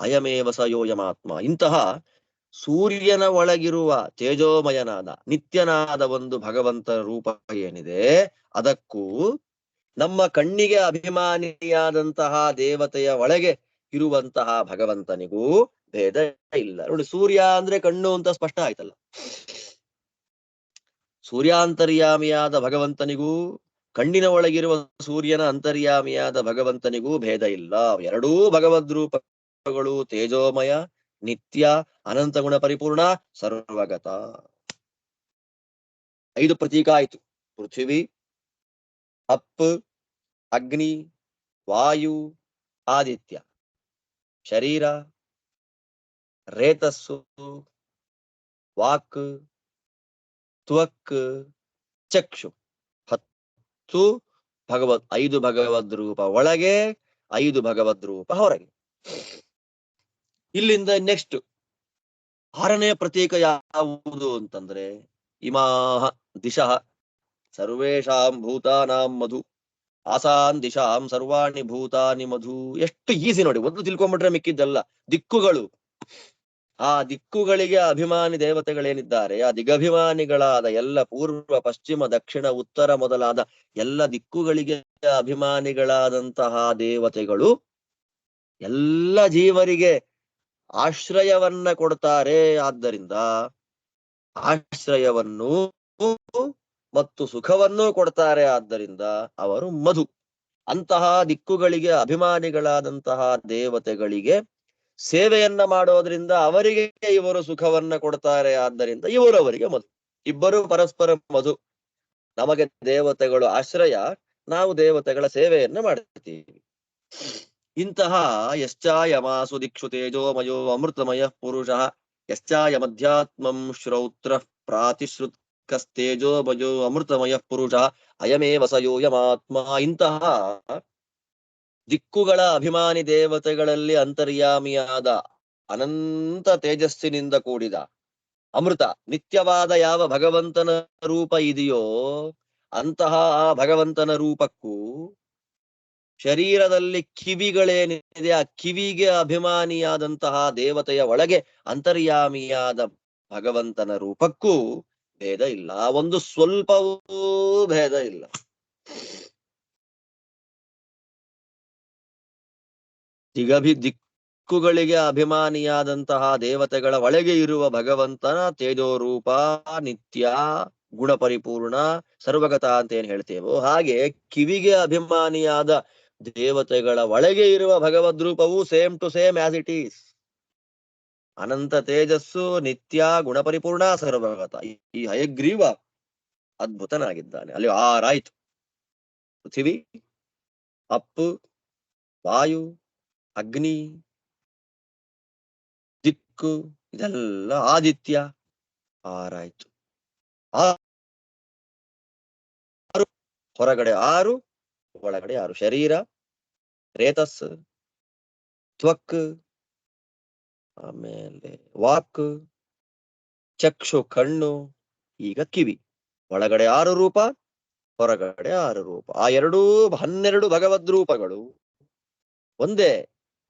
ಅಯಮೇವ ಸ ಯೋಯಮಾತ್ಮ. ಇಂತಹ ಸೂರ್ಯನ ಒಳಗಿರುವ ತೇಜೋಮಯನಾದ ನಿತ್ಯನಾದ ಒಂದು ಭಗವಂತ ರೂಪ ಏನಿದೆ, ಅದಕ್ಕೂ ನಮ್ಮ ಕಣ್ಣಿಗೆ ಅಭಿಮಾನಿಯಾದಂತಹ ದೇವತೆಯ ಒಳಗೆ ಇರುವಂತಹ ಭಗವಂತನಿಗೂ ಭೇದ ಇಲ್ಲ. ನೋಡಿ, ಸೂರ್ಯ ಅಂದ್ರೆ ಕಣ್ಣು ಅಂತ ಸ್ಪಷ್ಟ ಆಯ್ತಲ್ಲ. ಸೂರ್ಯಾಂತರ್ಯಾಮಿಯಾದ ಭಗವಂತನಿಗೂ ಕಣ್ಣಿನ ಒಳಗಿರುವ ಸೂರ್ಯನ ಅಂತರ್ಯಾಮಿಯಾದ ಭಗವಂತನಿಗೂ ಭೇದ ಇಲ್ಲ. ಎರಡೂ ಭಗವದ್ ರೂಪಗಳು ತೇಜೋಮಯ, ನಿತ್ಯ, ಅನಂತ ಗುಣ ಪರಿಪೂರ್ಣ, ಸರ್ವಗತ. 5 ಪ್ರತೀಕ ಆಯ್ತು. ಪೃಥ್ವಿ, ಅಪ್, ಅಗ್ನಿ, ವಾಯು, ಆದಿತ್ಯ. ಶರೀರ, ರೇತಸ್ಸು, ವಾಕ್, ತ್ವಕ್, ಚಕ್ಷು. 10 5 ಭಗವದ್ ರೂಪ ಒಳಗೆ, 5 ಭಗವದ್ ರೂಪ ಹೊರಗೆ. ಇಲ್ಲಿಂದ ನೆಕ್ಸ್ಟ್ 6ನೇ ಪ್ರತೀಕ ಯಾವುದು ಅಂತಂದ್ರೆ ಇಮಾಹ ದಿಶಃ ಸರ್ವೇಷಾಂ ಭೂತಾನಾಂ ಮಧು ಆಸಾನ್ ದಿಶಾಂ ಸರ್ವಾಣಿ ಭೂತಾನಿ ಮಧು. ಎಷ್ಟು ಈಸಿ ನೋಡಿ, ಒಂದು ತಿಳ್ಕೊಂಡ್ಬಿಟ್ರೆ ಮಿಕ್ಕಿದ್ದಲ್ಲ. ದಿಕ್ಕುಗಳು, ಆ ದಿಕ್ಕುಗಳಿಗೆ ಅಭಿಮಾನಿ ದೇವತೆಗಳೇನಿದ್ದಾರೆ, ಆ ದಿಗಭಿಮಾನಿಗಳಾದ ಎಲ್ಲ ಪೂರ್ವ, ಪಶ್ಚಿಮ, ದಕ್ಷಿಣ, ಉತ್ತರ ಮೊದಲಾದ ಎಲ್ಲ ದಿಕ್ಕುಗಳಿಗೆ ಅಭಿಮಾನಿಗಳಾದಂತಹ ದೇವತೆಗಳು ಎಲ್ಲ ಜೀವರಿಗೆ ಆಶ್ರಯವನ್ನ ಕೊಡ್ತಾರೆ. ಆದ್ದರಿಂದ ಆಶ್ರಯವನ್ನು ಮತ್ತು ಸುಖವನ್ನೂ ಕೊಡ್ತಾರೆ. ಆದ್ದರಿಂದ ಅವರು ಮಧು. ಅಂತಹ ದಿಕ್ಕುಗಳಿಗೆ ಅಭಿಮಾನಿಗಳಾದಂತಹ ದೇವತೆಗಳಿಗೆ ಸೇವೆಯನ್ನ ಮಾಡೋದ್ರಿಂದ ಅವರಿಗೆ ಇವರು ಸುಖವನ್ನ ಕೊಡ್ತಾರೆ. ಆದ್ದರಿಂದ ಇವರು ಅವರಿಗೆ ಮಧು. ಇಬ್ಬರು ಪರಸ್ಪರ ಮಧು. ನಮಗೆ ದೇವತೆಗಳು ಆಶ್ರಯ, ನಾವು ದೇವತೆಗಳ ಸೇವೆಯನ್ನ ಮಾಡ್ತೀವಿ. ಇಂತಹ ಯಶ್ಚಾಯಮಾಸು ದಿಕ್ಷು ತೇಜೋಮಯೋ ಅಮೃತಮಯ ಪುರುಷ ಯಶ್ಚಾಯಮಧ್ಯಾತ್ಮಂ ಶ್ರೌತ್ರ ಪ್ರಾತಿಶ್ರುತ್ಕಸ್ತೇಜೋಮಯೋ ಅಮೃತಮಯ ಪುರುಷ ಅಯಮೇವ ಸ ಯೋಯಮಾತ್ಮ. ಇಂತಹ ದಿಕ್ಕುಗಳ ಅಭಿಮಾನಿ ದೇವತೆಗಳಲ್ಲಿ ಅಂತರ್ಯಾಮಿಯಾದ ಅನಂತ ತೇಜಸ್ಸಿನಿಂದ ಕೂಡಿದ ಅಮೃತ ನಿತ್ಯವಾದ ಯಾವ ಭಗವಂತನ ರೂಪ ಇದೆಯೋ ಅಂತಹ ಆ ಭಗವಂತನ ರೂಪಕ್ಕೂ ಶರೀರದಲ್ಲಿ ಕಿವಿಗಳೇನಿದೆ ಆ ಕಿವಿಗೆ ಅಭಿಮಾನಿಯಾದಂತಹ ದೇವತೆಯ ಒಳಗೆ ಅಂತರ್ಯಾಮಿಯಾದ ಭಗವಂತನ ರೂಪಕ್ಕೂ ಭೇದ ಇಲ್ಲ. ಒಂದು ಸ್ವಲ್ಪವೂ ಭೇದ ಇಲ್ಲ. ದಿಕ್ಕುಗಳಿಗೆ ಅಭಿಮಾನಿಯಾದಂತಹ ದೇವತೆಗಳ ಒಳಗೆ ಇರುವ ಭಗವಂತನ ತೇಜೋರೂಪ ನಿತ್ಯ, ಗುಣ ಪರಿಪೂರ್ಣ, ಸರ್ವಗತ ಅಂತ ಏನ್ ಹೇಳ್ತೇವೋ ಹಾಗೆ ಕಿವಿಗೆ ಅಭಿಮಾನಿಯಾದ ದೇವತೆಗಳ ಒಳಗೆ ಇರುವ ಭಗವದ್ ರೂಪವು same to same as it is. ಅನಂತ ತೇಜಸ್ಸು, ನಿತ್ಯ, ಗುಣ ಪರಿಪೂರ್ಣ, ಸರ್ವಗತ. ಈ ಹಯಗ್ರೀವ ಅದ್ಭುತನಾಗಿದ್ದಾನೆ. ಅಲ್ಲಿ 6 ಆಯ್ತು. ಪೃಥ್ವಿ, ಅಪ್ಪು, ವಾಯು, ಅಗ್ನಿ, ದಿಕ್ಕು, ಇದೆಲ್ಲ ಆದಿತ್ಯ. 6 ಆಯ್ತು. 6 ಹೊರಗಡೆ 6, ಒಳಗಡೆ 6. ಶರೀರ, ರೇತಸ್, ತ್ವಕ್, ಆಮೇಲೆ ವಾಕ್, ಚಕ್ಷು ಕಣ್ಣು, ಈಗ ಕಿವಿ. ಒಳಗಡೆ 6 ರೂಪ, ಹೊರಗಡೆ 6 ರೂಪ. ಆ 12 ಭಗವದ್ ರೂಪಗಳು ಒಂದೇ,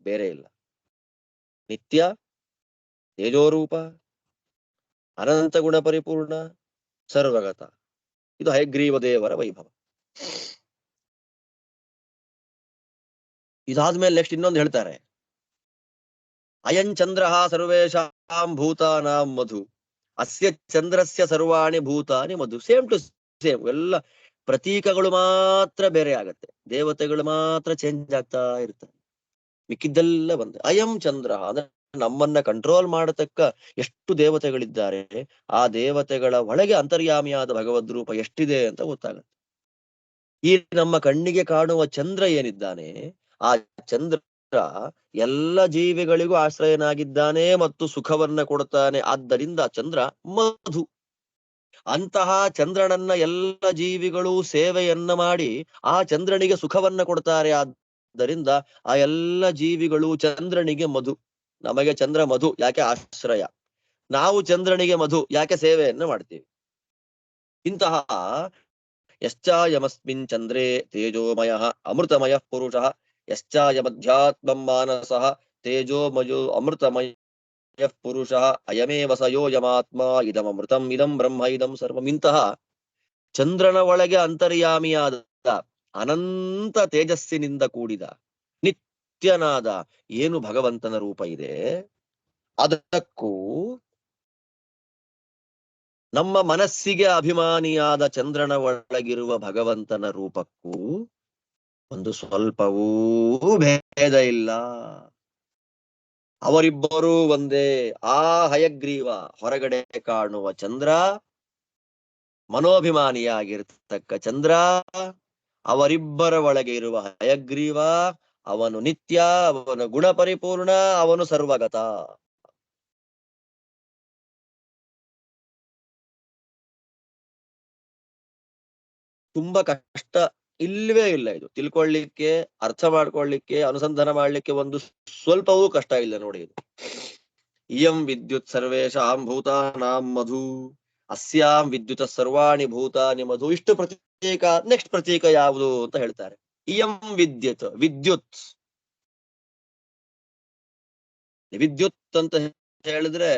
ಬೇರೆ ಇಲ್ಲ. ನಿತ್ಯ, ತೇಜೋರೂಪ, ಅನಂತ ಗುಣ ಪರಿಪೂರ್ಣ, ಸರ್ವಗತ. ಇದು ಹಯಗ್ರೀವ ದೇವರ ವೈಭವ. ಇದಾದ್ಮೇಲೆ ನೆಕ್ಸ್ಟ್ ಇನ್ನೊಂದು ಹೇಳ್ತಾರೆ, ಅಯಂ ಚಂದ್ರ ಸರ್ವೇಷಾಂ ಭೂತಾನಾಂ ಮಧು, ಅಸ್ಯ ಚಂದ್ರಸ್ಯ ಸರ್ವಾಣಿ ಭೂತಾನಿ ಮಧು. ಸೇಮ್ ಟು ಸೇಮ್, ಎಲ್ಲ ಪ್ರತೀಕಗಳು ಮಾತ್ರ ಬೇರೆ ಆಗತ್ತೆ, ದೇವತೆಗಳು ಮಾತ್ರ ಚೇಂಜ್ ಆಗ್ತಾ ಇರ್ತಾರೆ, ಮಿಕ್ಕಿದ್ದೆಲ್ಲ ಬಂದೆ. ಅಯಂ ಚಂದ್ರ ಅಂದ್ರೆ ನಮ್ಮನ್ನ ಕಂಟ್ರೋಲ್ ಮಾಡತಕ್ಕ ಎಷ್ಟು ದೇವತೆಗಳಿದ್ದಾರೆ, ಆ ದೇವತೆಗಳ ಒಳಗೆ ಅಂತರ್ಯಾಮಿಯಾದ ಭಗವದ್ ರೂಪ ಎಷ್ಟಿದೆ ಅಂತ ಗೊತ್ತಾಗತ್ತೆ. ಈ ನಮ್ಮ ಕಣ್ಣಿಗೆ ಕಾಣುವ ಚಂದ್ರ ಏನಿದ್ದಾನೆ, ಆ ಚಂದ್ರ ಎಲ್ಲ ಜೀವಿಗಳಿಗೂ ಆಶ್ರಯನಾಗಿದ್ದಾನೆ ಮತ್ತು ಸುಖವನ್ನ ಕೊಡ್ತಾನೆ. ಆದ್ದರಿಂದ ಚಂದ್ರ ಮಧು. ಅಂತಹ ಚಂದ್ರನನ್ನ ಎಲ್ಲ ಜೀವಿಗಳು ಸೇವೆಯನ್ನ ಮಾಡಿ ಆ ಚಂದ್ರನಿಗೆ ಸುಖವನ್ನ ಕೊಡ್ತಾರೆ. ಆದ್ದರಿಂದ ಆ ಎಲ್ಲ ಜೀವಿಗಳು ಚಂದ್ರನಿಗೆ ಮಧು. ನಮಗೆ ಚಂದ್ರ ಮಧು ಯಾಕೆ? ಆಶ್ರಯ. ನಾವು ಚಂದ್ರನಿಗೆ ಮಧು ಯಾಕೆ? ಸೇವೆಯನ್ನ ಮಾಡ್ತೀವಿ. ಇಂತಹ ಯಶ್ಚಾಯಮಸ್ಮಿನ್ ಚಂದ್ರೇ ತೇಜೋಮಯ ಅಮೃತಮಯ ಪುರುಷ ಯಶ್ಚಾಯಮಧ್ಯಾತ್ಮಂ ಮಾನಸಃ ತೇಜೋಮಯೋ ಅಮೃತಮಯ ಪುರುಷ ಅಯಮೇವ ಸಯೋಯಮಾತ್ಮ ಇದಮೃತಂ ಇದಂ ಬ್ರಹ್ಮ ಇದಂ ಸರ್ವಂ. ಇಂತಹ ಚಂದ್ರನ ಒಳಗೆ ಅಂತರ್ಯಾಮಿಯಾದ ಅನಂತ ತೇಜಸ್ಸಿನಿಂದ ಕೂಡಿದ ನಿತ್ಯನಾದ ಏನು ಭಗವಂತನ ರೂಪ ಇದೆ, ಅದಕ್ಕೂ ನಮ್ಮ ಮನಸ್ಸಿಗೆ ಅಭಿಮಾನಿಯಾದ ಚಂದ್ರನ ಒಳಗಿರುವ ಭಗವಂತನ ರೂಪಕ್ಕೂ ಒಂದು ಸ್ವಲ್ಪವೂ ಭೇದ ಇಲ್ಲ. ಅವರಿಬ್ಬರೂ ಒಂದೇ. ಆ ಹಯಗ್ರೀವ ಹೊರಗಡೆ ಕಾಣುವ ಚಂದ್ರ, ಮನೋಭಿಮಾನಿಯಾಗಿರ್ತಕ್ಕ ಚಂದ್ರ, ಅವರಿಬ್ಬರ ಒಳಗೆ ಇರುವ ಹಯಗ್ರೀವ, ಅವನು ನಿತ್ಯ, ಅವನು ಗುಣ ಪರಿಪೂರ್ಣ, ಅವನು ಸರ್ವಗತ. ತುಂಬಾ ಕಷ್ಟ ಇಲ್ವೇ ಇಲ್ಲ ಇದು ತಿಳ್ಕೊಳ್ಳಿಕ್ಕೆ, ಅರ್ಥ ಮಾಡ್ಕೊಳ್ಳಿಕ್ಕೆ, ಅನುಸಂಧಾನ ಮಾಡ್ಲಿಕ್ಕೆ ಒಂದು ಸ್ವಲ್ಪವೂ ಕಷ್ಟ ಇಲ್ಲ ನೋಡಿ. ಇದು ಇಯಂ ವಿದ್ಯುತ್ ಸರ್ವೇಷಾಂ ಭೂತಾನಾಂ ಮಧು ಅಸ್ಯಾಂ ವಿದ್ಯುತ್ ಸರ್ವಾಣಿ ಭೂತಾನಿ ಮಧು. ಇಷ್ಟು ಪ್ರತೀಕ. ನೆಕ್ಸ್ಟ್ ಪ್ರತೀಕ ಯಾವುದು ಅಂತ ಹೇಳ್ತಾರೆ. ಇಯಂ ವಿದ್ಯುತ್. ವಿದ್ಯುತ್ ವಿದ್ಯುತ್ ಅಂತ ಹೇಳಿದ್ರೆ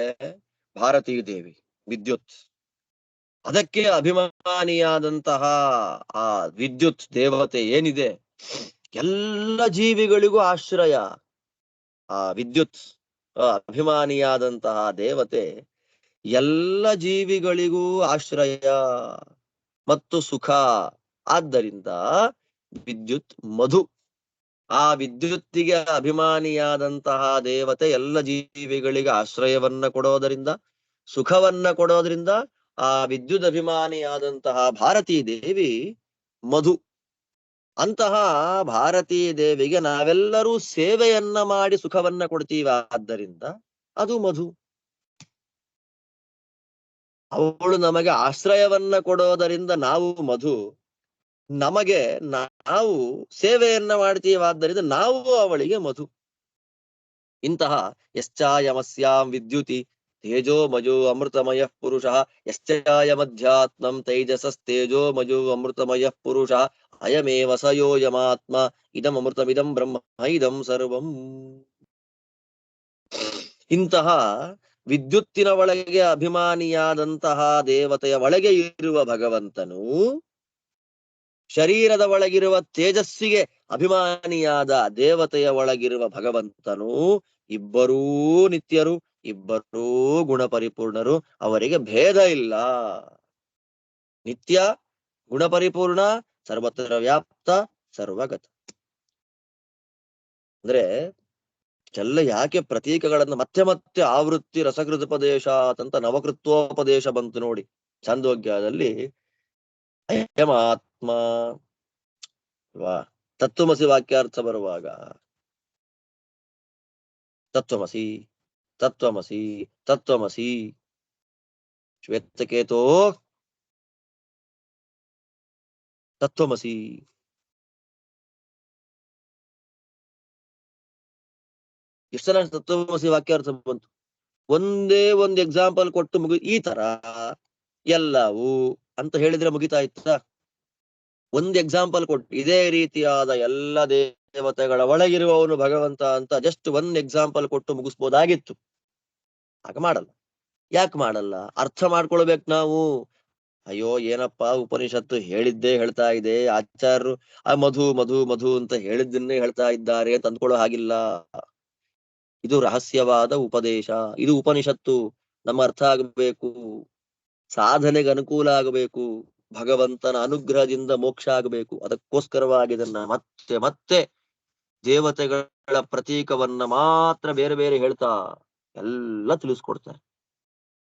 ಭಾರತೀ ದೇವಿ ವಿದ್ಯುತ್. ಅದಕ್ಕೆ ಅಭಿಮಾನಿಯಾದಂತಹ ಆ ವಿದ್ಯುತ್ ದೇವತೆ ಏನಿದೆ, ಎಲ್ಲ ಜೀವಿಗಳಿಗೂ ಆಶ್ರಯ. ಆ ವಿದ್ಯುತ್ ಅಭಿಮಾನಿಯಾದಂತಹ ದೇವತೆ ಎಲ್ಲ ಜೀವಿಗಳಿಗೂ ಆಶ್ರಯ ಮತ್ತು ಸುಖ. ಆದ್ದರಿಂದ ವಿದ್ಯುತ್ ಮಧು. ಆ ವಿದ್ಯುತ್ತಿಗೆ ಅಭಿಮಾನಿಯಾದಂತಹ ದೇವತೆ ಎಲ್ಲ ಜೀವಿಗಳಿಗೆ ಆಶ್ರಯವನ್ನ ಕೊಡೋದರಿಂದ, ಸುಖವನ್ನ ಕೊಡೋದ್ರಿಂದ ಆ ವಿದ್ಯುತ್ ಅಭಿಮಾನಿಯಾದಂತಹ ಭಾರತೀ ದೇವಿ ಮಧು. ಅಂತಹ ಭಾರತೀ ದೇವಿಗೆ ನಾವೆಲ್ಲರೂ ಸೇವೆಯನ್ನ ಮಾಡಿ ಸುಖವನ್ನ ಕೊಡ್ತೀವಿ, ಆದ್ದರಿಂದ ಅದು ಮಧು. ಅವಳು ನಮಗೆ ಆಶ್ರಯವನ್ನ ಕೊಡೋದರಿಂದ ನಾವು ಮಧು. ನಮಗೆ ನಾವು ಸೇವೆಯನ್ನ ಮಾಡ್ತೀವಾದ್ದರಿಂದ ನಾವು ಅವಳಿಗೆ ಮಧು. ಇಂತಹ ಯಶ್ಚಾಯಮಸ್ಯಾಂ ವಿದ್ಯುತಿ ತೇಜೋಮಯೋ ಅಮೃತಮಯ ಪುರುಷ ಯಶ್ಚಾಯಮಧ್ಯಾತ್ಮಂ ತೈಜಸಸ್ತೇಜೋ ಮಯೋ ಅಮೃತಮಯ ಪುರುಷ ಅಯಮೇವ ಸಯೋಯಮಾತ್ಮ ಇದಂ ಅಮೃತಮಿದಂ ಬ್ರಹ್ಮ ಇದಂ ಸರ್ವಂ. ಇಂತಹ ವಿದ್ಯುತ್ತಿನ ಒಳಗೆ ಅಭಿಮಾನಿಯಾದಂತಹ ದೇವತೆಯ ಒಳಗೆ ಇರುವ ಭಗವಂತನು, ಶರೀರದ ಒಳಗಿರುವ ತೇಜಸ್ಸಿಗೆ ಅಭಿಮಾನಿಯಾದ ದೇವತೆಯ ಒಳಗಿರುವ ಭಗವಂತನು ಇಬ್ಬರೂ ನಿತ್ಯರು, ಇಬ್ಬರೂ ಗುಣ ಪರಿಪೂರ್ಣರು. ಅವರಿಗೆ ಭೇದ ಇಲ್ಲ. ನಿತ್ಯ, ಗುಣ ಪರಿಪೂರ್ಣ, ಸರ್ವತ್ರ ವ್ಯಾಪ್ತ, ಸರ್ವಗತ. ಅಂದ್ರೆ ಎಲ್ಲ ಯಾಕೆ ಪ್ರತೀಕಗಳನ್ನು ಮತ್ತೆ ಮತ್ತೆ ಆವೃತ್ತಿ ರಸಕೃತೋಪದೇಶ ಅಂತ ನವಕೃತ್ವೋಪದೇಶ ಬಂತು ನೋಡಿ ಛಾಂದೋಗ್ಯದಲ್ಲಿ. ಅಯಮಾತ್ಮ ತತ್ವಮಸಿ ವಾಕ್ಯಾರ್ಥ ಬರುವಾಗ ತತ್ವಮಸಿ ತತ್ವಮಸಿ ತತ್ವಮಸಿ ಶ್ವೇತಕೇತೋ ತತ್ವಮಸಿ. ಎಷ್ಟು ಜನ ತತ್ವಮಸಿ ವಾಕ್ಯಾರ್ಥ ಬಂತು? ಒಂದೇ ಒಂದು ಎಕ್ಸಾಂಪಲ್ ಕೊಟ್ಟು ಮುಗಿ ಈ ತರ ಎಲ್ಲವೂ ಅಂತ ಹೇಳಿದ್ರೆ ಮುಗಿತಾ ಇತ್ತ? ಒಂದು ಎಕ್ಸಾಂಪಲ್ ಕೊಟ್ಟು ಇದೇ ರೀತಿಯಾದ ಎಲ್ಲ ದೇವತೆಗಳ ಒಳಗಿರುವವನು ಭಗವಂತ ಅಂತ ಜಸ್ಟ್ ಒಂದ್ ಎಕ್ಸಾಂಪಲ್ ಕೊಟ್ಟು ಮುಗಿಸ್ಬೋದಾಗಿತ್ತು. ಆಗ ಮಾಡಲ್ಲ. ಯಾಕೆ ಮಾಡಲ್ಲ? ಅರ್ಥ ಮಾಡ್ಕೊಳ್ಬೇಕು ನಾವು. ಅಯ್ಯೋ ಏನಪ್ಪಾ ಉಪನಿಷತ್ತು ಹೇಳಿದ್ದೇ ಹೇಳ್ತಾ ಇದೆ, ಆಚಾರ್ಯರು ಆ ಮಧು ಮಧು ಮಧು ಅಂತ ಹೇಳಿದ್ದನ್ನೇ ಹೇಳ್ತಾ ಇದ್ದಾರೆ ಅಂತ ಅಂದ್ಕೊಳ್ಳೋ ಹಾಗಿಲ್ಲ. ಇದು ರಹಸ್ಯವಾದ ಉಪದೇಶ, ಇದು ಉಪನಿಷತ್ತು. ನಮ್ಮ ಅರ್ಥ ಆಗಬೇಕು, ಸಾಧನೆಗೆ ಅನುಕೂಲ ಆಗಬೇಕು, ಭಗವಂತನ ಅನುಗ್ರಹದಿಂದ ಮೋಕ್ಷ ಆಗಬೇಕು. ಅದಕ್ಕೋಸ್ಕರವಾಗಿ ಇದನ್ನ ಮತ್ತೆ ಮತ್ತೆ ದೇವತೆಗಳ ಪ್ರತೀಕವನ್ನ ಮಾತ್ರ ಬೇರೆ ಬೇರೆ ಹೇಳ್ತಾ ಎಲ್ಲ ತಿಳಿಸ್ಕೊಡ್ತಾರೆ.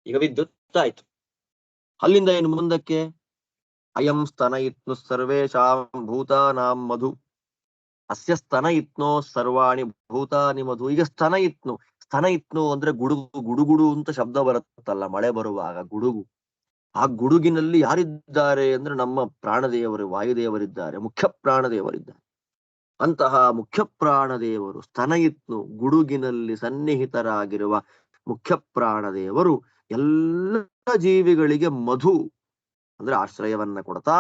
ಈಗ ವಿದ್ಯುತ್ ಆಯ್ತು, ಅಲ್ಲಿಂದ ಏನು ಮುಂದಕ್ಕೆ? ಅಯಂ ಸ್ತನ ಇತ್ನು ಸರ್ವೇಶಾಂ ಭೂತಾನಾಂ ಮಧು, ಅಸ್ಯ ಸ್ತನ ಇತ್ನೋ ಸರ್ವಾಣಿ ಭೂತಾನಿ ಮಧು. ಈಗ ಸ್ತನ ಇತ್ನು, ಸ್ತನ ಇತ್ನು ಅಂದ್ರೆ ಗುಡುಗು, ಗುಡುಗುಡು ಅಂತ ಶಬ್ದ ಬರುತ್ತಲ್ಲ ಮಳೆ ಬರುವಾಗ, ಗುಡುಗು. ಆ ಗುಡುಗಿನಲ್ಲಿ ಯಾರಿದ್ದಾರೆ ಅಂದ್ರೆ ನಮ್ಮ ಪ್ರಾಣದೇವರು, ವಾಯುದೇವರಿದ್ದಾರೆ, ಮುಖ್ಯ ಪ್ರಾಣದೇವರಿದ್ದಾರೆ. ಅಂತಹ ಮುಖ್ಯ ಪ್ರಾಣದೇವರು ಸ್ತನ ಇತ್ನು, ಗುಡುಗಿನಲ್ಲಿ ಸನ್ನಿಹಿತರಾಗಿರುವ ಮುಖ್ಯ ಪ್ರಾಣದೇವರು ಎಲ್ಲ ಜೀವಿಗಳಿಗೆ ಮಧು ಅಂದ್ರೆ ಆಶ್ರಯವನ್ನ ಕೊಡ್ತಾ,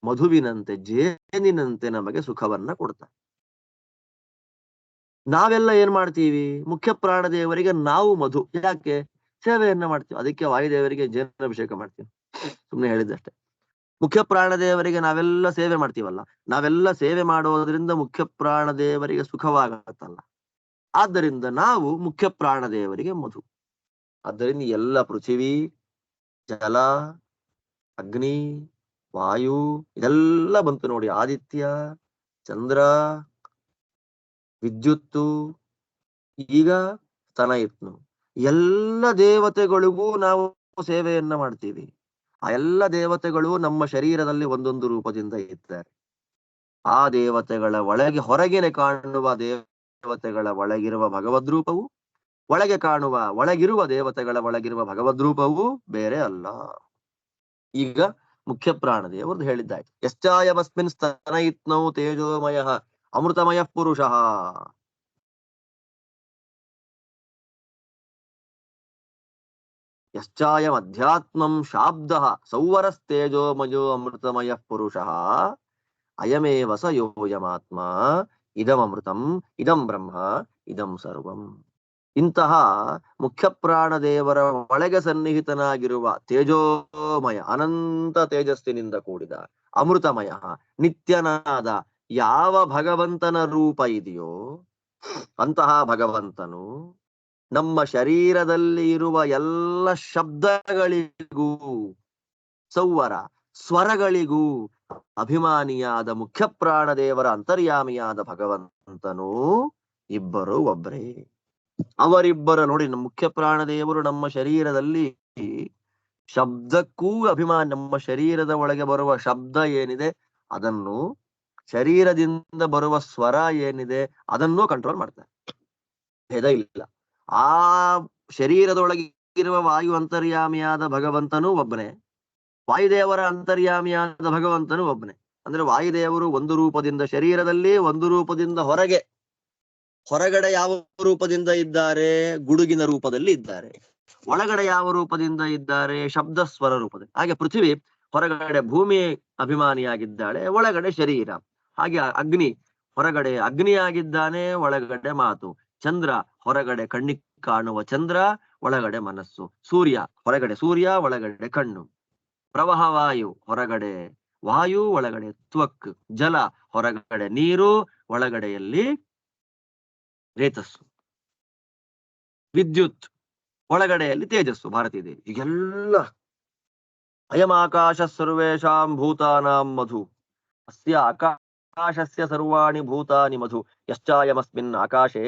ಮಧುವಿನಂತೆ ಜೇನಿನಂತೆ ನಮಗೆ ಸುಖವನ್ನ ಕೊಡ್ತಾರೆ. ನಾವೆಲ್ಲ ಏನ್ ಮಾಡ್ತೀವಿ? ಮುಖ್ಯ ಪ್ರಾಣದೇವರಿಗೆ ನಾವು ಮಧು, ಯಾಕೆ? ಸೇವೆಯನ್ನ ಮಾಡ್ತೀವಿ. ಅದಕ್ಕೆ ವಾಯುದೇವರಿಗೆ ಜೇನಾಭಿಷೇಕ ಮಾಡ್ತೀವಿ, ಸುಮ್ನೆ ಹೇಳಿದ್ದಷ್ಟೇ. ಮುಖ್ಯ ಪ್ರಾಣದೇವರಿಗೆ ನಾವೆಲ್ಲ ಸೇವೆ ಮಾಡ್ತೀವಲ್ಲ, ನಾವೆಲ್ಲ ಸೇವೆ ಮಾಡೋದ್ರಿಂದ ಮುಖ್ಯ ಪ್ರಾಣದೇವರಿಗೆ ಸುಖವಾಗತ್ತಲ್ಲ. ಆದ್ದರಿಂದ ನಾವು ಮುಖ್ಯ ಪ್ರಾಣದೇವರಿಗೆ ಮಧು. ಆದ್ದರಿಂದ ಎಲ್ಲ ಪೃಥಿವಿ, ಜಲ, ಅಗ್ನಿ, ವಾಯು ಇದೆಲ್ಲ ಬಂತು ನೋಡಿ. ಆದಿತ್ಯ, ಚಂದ್ರ, ವಿದ್ಯುತ್ತು, ಈಗ ಸ್ತನ ಇತ್ನು. ಎಲ್ಲ ದೇವತೆಗಳಿಗೂ ನಾವು ಸೇವೆಯನ್ನ ಮಾಡ್ತೀವಿ. ಆ ಎಲ್ಲ ದೇವತೆಗಳು ನಮ್ಮ ಶರೀರದಲ್ಲಿ ಒಂದೊಂದು ರೂಪದಿಂದ ಇದ್ದಾರೆ. ಆ ದೇವತೆಗಳ ಒಳಗೆ, ಹೊರಗಿನ ಕಾಣುವ ದೇವತೆಗಳ ಒಳಗಿರುವ ಭಗವದ್ ರೂಪವು, ಒಳಗೆ ಕಾಣುವ ಒಳಗಿರುವ ದೇವತೆಗಳ ಒಳಗಿರುವ ಭಗವದ್ ರೂಪವು ಬೇರೆ ಅಲ್ಲ. ಈಗ ಮುಖ್ಯ ಪ್ರಾಣದೇವರದ್ದು ಹೇಳಿದ್ದಾಯ್ತು. ಯಶ್ಚಾಯಮಸ್ಮಿನ್ ಸ್ತನ ಇತ್ನೌ ತೇಜೋಮಯ ಅಮೃತಮಯ ಪುರುಷಃ. ಯಶ್ಚಾಯಂ ಅಧ್ಯಾತ್ಮಂ ಶಾಬ್ದಃ ಸೌವರಸ್ತೇಜೋಮಯೋ ಅಮೃತಮಯ ಪುರುಷಃ ಅಯಮೇವ ಸ ಯೋಯಮಾತ್ಮ ಇದಂ ಅಮೃತಂ ಇದಂ ಬ್ರಹ್ಮ ಇದಂ ಸರ್ವಂ. ಇಂತಹ ಮುಖ್ಯ ಪ್ರಾಣದೇವರ ಒಳಗೆ ಸನ್ನಿಹಿತನಾಗಿರುವ ತೇಜೋಮಯ, ಅನಂತ ತೇಜಸ್ಸಿನಿಂದ ಕೂಡಿದ ಅಮೃತಮಯ, ನಿತ್ಯನಾದ ಯಾವ ಭಗವಂತನ ರೂಪ ಇದೆಯೋ ಅಂತಹ ಭಗವಂತನು ನಮ್ಮ ಶರೀರದಲ್ಲಿ ಇರುವ ಎಲ್ಲ ಶಬ್ದಗಳಿಗೂ, ಸೌವರ ಸ್ವರಗಳಿಗೂ ಅಭಿಮಾನಿಯಾದ ಮುಖ್ಯ ಪ್ರಾಣದೇವರ ಅಂತರ್ಯಾಮಿಯಾದ ಭಗವಂತನು ಇಬ್ಬರು ಒಬ್ಬರೇ. ಅವರಿಬ್ಬರ ನೋಡಿ, ನಮ್ಮ ಮುಖ್ಯ ಪ್ರಾಣದೇವರು ನಮ್ಮ ಶರೀರದಲ್ಲಿ ಶಬ್ದಕ್ಕೂ ಅಭಿಮಾನಿ. ನಮ್ಮ ಶರೀರದ ಒಳಗೆ ಬರುವ ಶಬ್ದ ಏನಿದೆ ಅದನ್ನು, ಶರೀರದಿಂದ ಬರುವ ಸ್ವರ ಏನಿದೆ ಅದನ್ನೂ ಕಂಟ್ರೋಲ್ ಮಾಡ್ತಾರೆ. ಭೇದ ಇಲ್ಲ. ಆ ಶರೀರದೊಳಗೆ ಇರುವ ವಾಯು ಅಂತರ್ಯಾಮಿಯಾದ ಭಗವಂತನೂ ಒಬ್ಬನೇ, ವಾಯುದೇವರ ಅಂತರ್ಯಾಮಿಯಾದ ಭಗವಂತನೂ ಒಬ್ಬನೇ. ಅಂದ್ರೆ ವಾಯುದೇವರು ಒಂದು ರೂಪದಿಂದ ಶರೀರದಲ್ಲಿ, ಒಂದು ರೂಪದಿಂದ ಹೊರಗೆ. ಹೊರಗಡೆ ಯಾವ ರೂಪದಿಂದ ಇದ್ದಾರೆ? ಗುಡುಗಿನ ರೂಪದಲ್ಲಿ ಇದ್ದಾರೆ. ಒಳಗಡೆ ಯಾವ ರೂಪದಿಂದ ಇದ್ದಾರೆ? ಶಬ್ದ ಸ್ವರ ರೂಪದಲ್ಲಿ. ಹಾಗೆ ಪೃಥ್ವಿ ಹೊರಗಡೆ ಭೂಮಿ ಅಭಿಮಾನಿಯಾಗಿದ್ದಾಳೆ, ಒಳಗಡೆ ಶರೀರ. ಹಾಗೆ ಅಗ್ನಿ ಹೊರಗಡೆ ಅಗ್ನಿಯಾಗಿದ್ದಾನೆ, ಒಳಗಡೆ ಮಾತು. ಚಂದ್ರ ಹೊರಗಡೆ ಕಣ್ಣಿಗೆ ಕಾಣುವ ಚಂದ್ರ, ಒಳಗಡೆ ಮನಸ್ಸು. ಸೂರ್ಯ ಹೊರಗಡೆ ಸೂರ್ಯ, ಒಳಗಡೆ ಕಣ್ಣು. ಪ್ರವಾಹ ವಾಯು ಹೊರಗಡೆ ವಾಯು, ಒಳಗಡೆ ತ್ವಕ್. ಜಲ ಹೊರಗಡೆ ನೀರು, ಒಳಗಡೆಯಲ್ಲಿ ರೇತಸ್ಸು. ವಿದ್ಯುತ್ ಒಳಗಡೆಯಲ್ಲಿ ತೇಜಸ್ಸು, ಭಾರತೀ ದೇವಿ. ಈಗೆಲ್ಲ ಅಯಂ ಆಕಾಶ ಸರ್ವೇಷಾಂ ಭೂತಾನಾಂ ಮಧು, ಅಸ್ಯ ಆಕಾಶಸ್ಯ ಸರ್ವಾಣಿ ಭೂತಾನಿ ಮಧು, ಯಶ್ಚಾಯಮಸ್ಮಿನ್ ಆಕಾಶೇ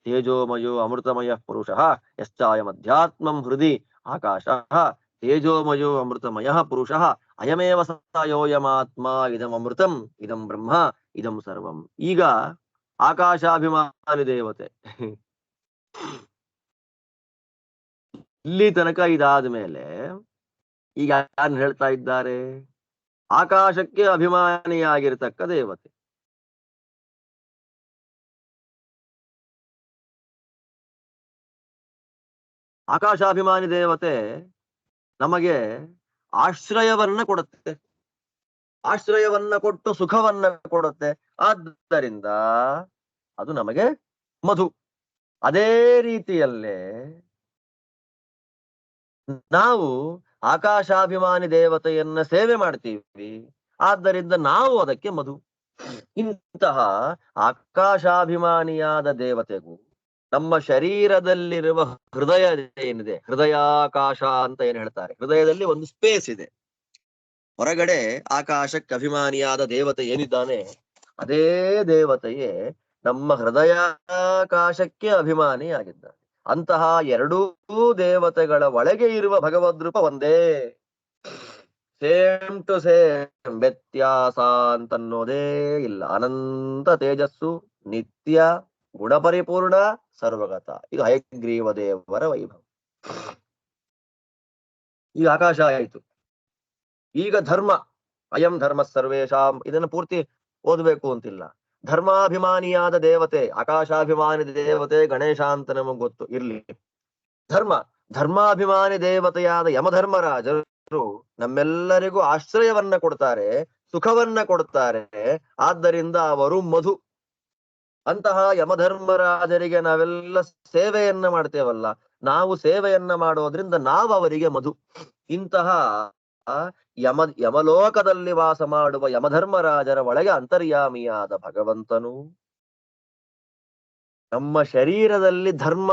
ತೇಜೋಮಯೋ ಅಮೃತಮಯ ಪುರುಷಃ ಯಶ್ಚಾಯಮಧ್ಯಾತ್ಮಂ ಹೃದಿ ಆಕಾಶಃ ತೇಜೋಮಯೋ ಅಮೃತಮಯ ಪುರುಷಃ ಅಯಮೇವ ಸ ಯೋಯಮಾತ್ಮ ಇದಂ ಅಮೃತಂ ಇದಂ ಬ್ರಹ್ಮ ಇದಂ ಸರ್ವಂ. ಈಗ ಆಕಾಶಾಭಿಮಾನಿ ದೇವತೆ. ಇಲ್ಲಿ ತನಕ ಇದಾದ ಮೇಲೆ ಈಗ ಯಾರು ಹೇಳ್ತಾ ಇದ್ದಾರೆ? ಆಕಾಶಕ್ಕೆ ಅಭಿಮಾನಿಯಾಗಿರ್ತಕ್ಕ ದೇವತೆ. ಆಕಾಶಾಭಿಮಾನಿ ದೇವತೆ ನಮಗೆ ಆಶ್ರಯವನ್ನ ಕೊಡುತ್ತೆ. ಆಶ್ರಯವನ್ನ ಕೊಟ್ಟು ಸುಖವನ್ನ ಕೊಡುತ್ತೆ. ಆದ್ದರಿಂದ ಅದು ನಮಗೆ ಮಧು. ಅದೇ ರೀತಿಯಲ್ಲೇ ನಾವು ಆಕಾಶಾಭಿಮಾನಿ ದೇವತೆಯನ್ನ ಸೇವೆ ಮಾಡ್ತೀವಿ, ಆದ್ದರಿಂದ ನಾವು ಅದಕ್ಕೆ ಮಧು. ಇಂತಹ ಆಕಾಶಾಭಿಮಾನಿಯಾದ ದೇವತೆಗೂ ನಮ್ಮ ಶರೀರದಲ್ಲಿರುವ ಹೃದಯ ಏನಿದೆ, ಹೃದಯಾಕಾಶ ಅಂತ ಏನ್ ಹೇಳ್ತಾರೆ, ಹೃದಯದಲ್ಲಿ ಒಂದು ಸ್ಪೇಸ್ ಇದೆ. ಹೊರಗಡೆ ಆಕಾಶಕ್ಕೆ ಅಭಿಮಾನಿಯಾದ ದೇವತೆ ಏನಿದ್ದಾನೆ, ಅದೇ ದೇವತೆಯೇ ನಮ್ಮ ಹೃದಯಾಕಾಶಕ್ಕೆ ಅಭಿಮಾನಿಯಾಗಿದ್ದಾನೆ. ಅಂತಹ ಎರಡೂ ದೇವತೆಗಳ ಒಳಗೆ ಇರುವ ಭಗವದ್ರೂಪ ಒಂದೇ, ಸೇಮ್ ಟು ಸೇಮ್, ವ್ಯತ್ಯಾಸ ಅಂತನ್ನೋದೇ ಇಲ್ಲ. ಅನಂತ ತೇಜಸ್ಸು, ನಿತ್ಯ, ಗುಣಪರಿಪೂರ್ಣ, ಸರ್ವಗತ. ಇದು ಹಯಗ್ರೀವ ದೇವರ ವೈಭವ. ಈಗ ಆಕಾಶ ಆಯಿತು. ಈಗ ಧರ್ಮ, ಅಯಂ ಧರ್ಮ ಸರ್ವೇಶಾಂ, ಇದನ್ನು ಪೂರ್ತಿ ಓದಬೇಕು ಅಂತಿಲ್ಲ. ಧರ್ಮಾಭಿಮಾನಿಯಾದ ದೇವತೆ, ಆಕಾಶಾಭಿಮಾನಿ ದೇವತೆ ಗಣೇಶ ಅಂತ ನಮಗ್ ಗೊತ್ತು, ಇರ್ಲಿ. ಧರ್ಮಾಭಿಮಾನಿ ದೇವತೆಯಾದ ಯಮಧರ್ಮರಾಜರು ನಮ್ಮೆಲ್ಲರಿಗೂ ಆಶ್ರಯವನ್ನ ಕೊಡ್ತಾರೆ, ಸುಖವನ್ನ ಕೊಡ್ತಾರೆ. ಆದ್ದರಿಂದ ಅವರು ಮಧು. ಅಂತಹ ಯಮಧರ್ಮರಾಜರಿಗೆ ನಾವೆಲ್ಲ ಸೇವೆಯನ್ನ ಮಾಡ್ತೇವಲ್ಲ, ನಾವು ಸೇವೆಯನ್ನ ಮಾಡೋದ್ರಿಂದ ನಾವು ಅವರಿಗೆ ಮಧು. ಇಂತಹ ಯಮಲೋಕದಲ್ಲಿ ವಾಸ ಮಾಡುವ ಯಮಧರ್ಮರಾಜರ ಒಳಗೆ ಅಂತರ್ಯಾಮಿಯಾದ ಭಗವಂತನು ನಮ್ಮ ಶರೀರದಲ್ಲಿ ಧರ್ಮ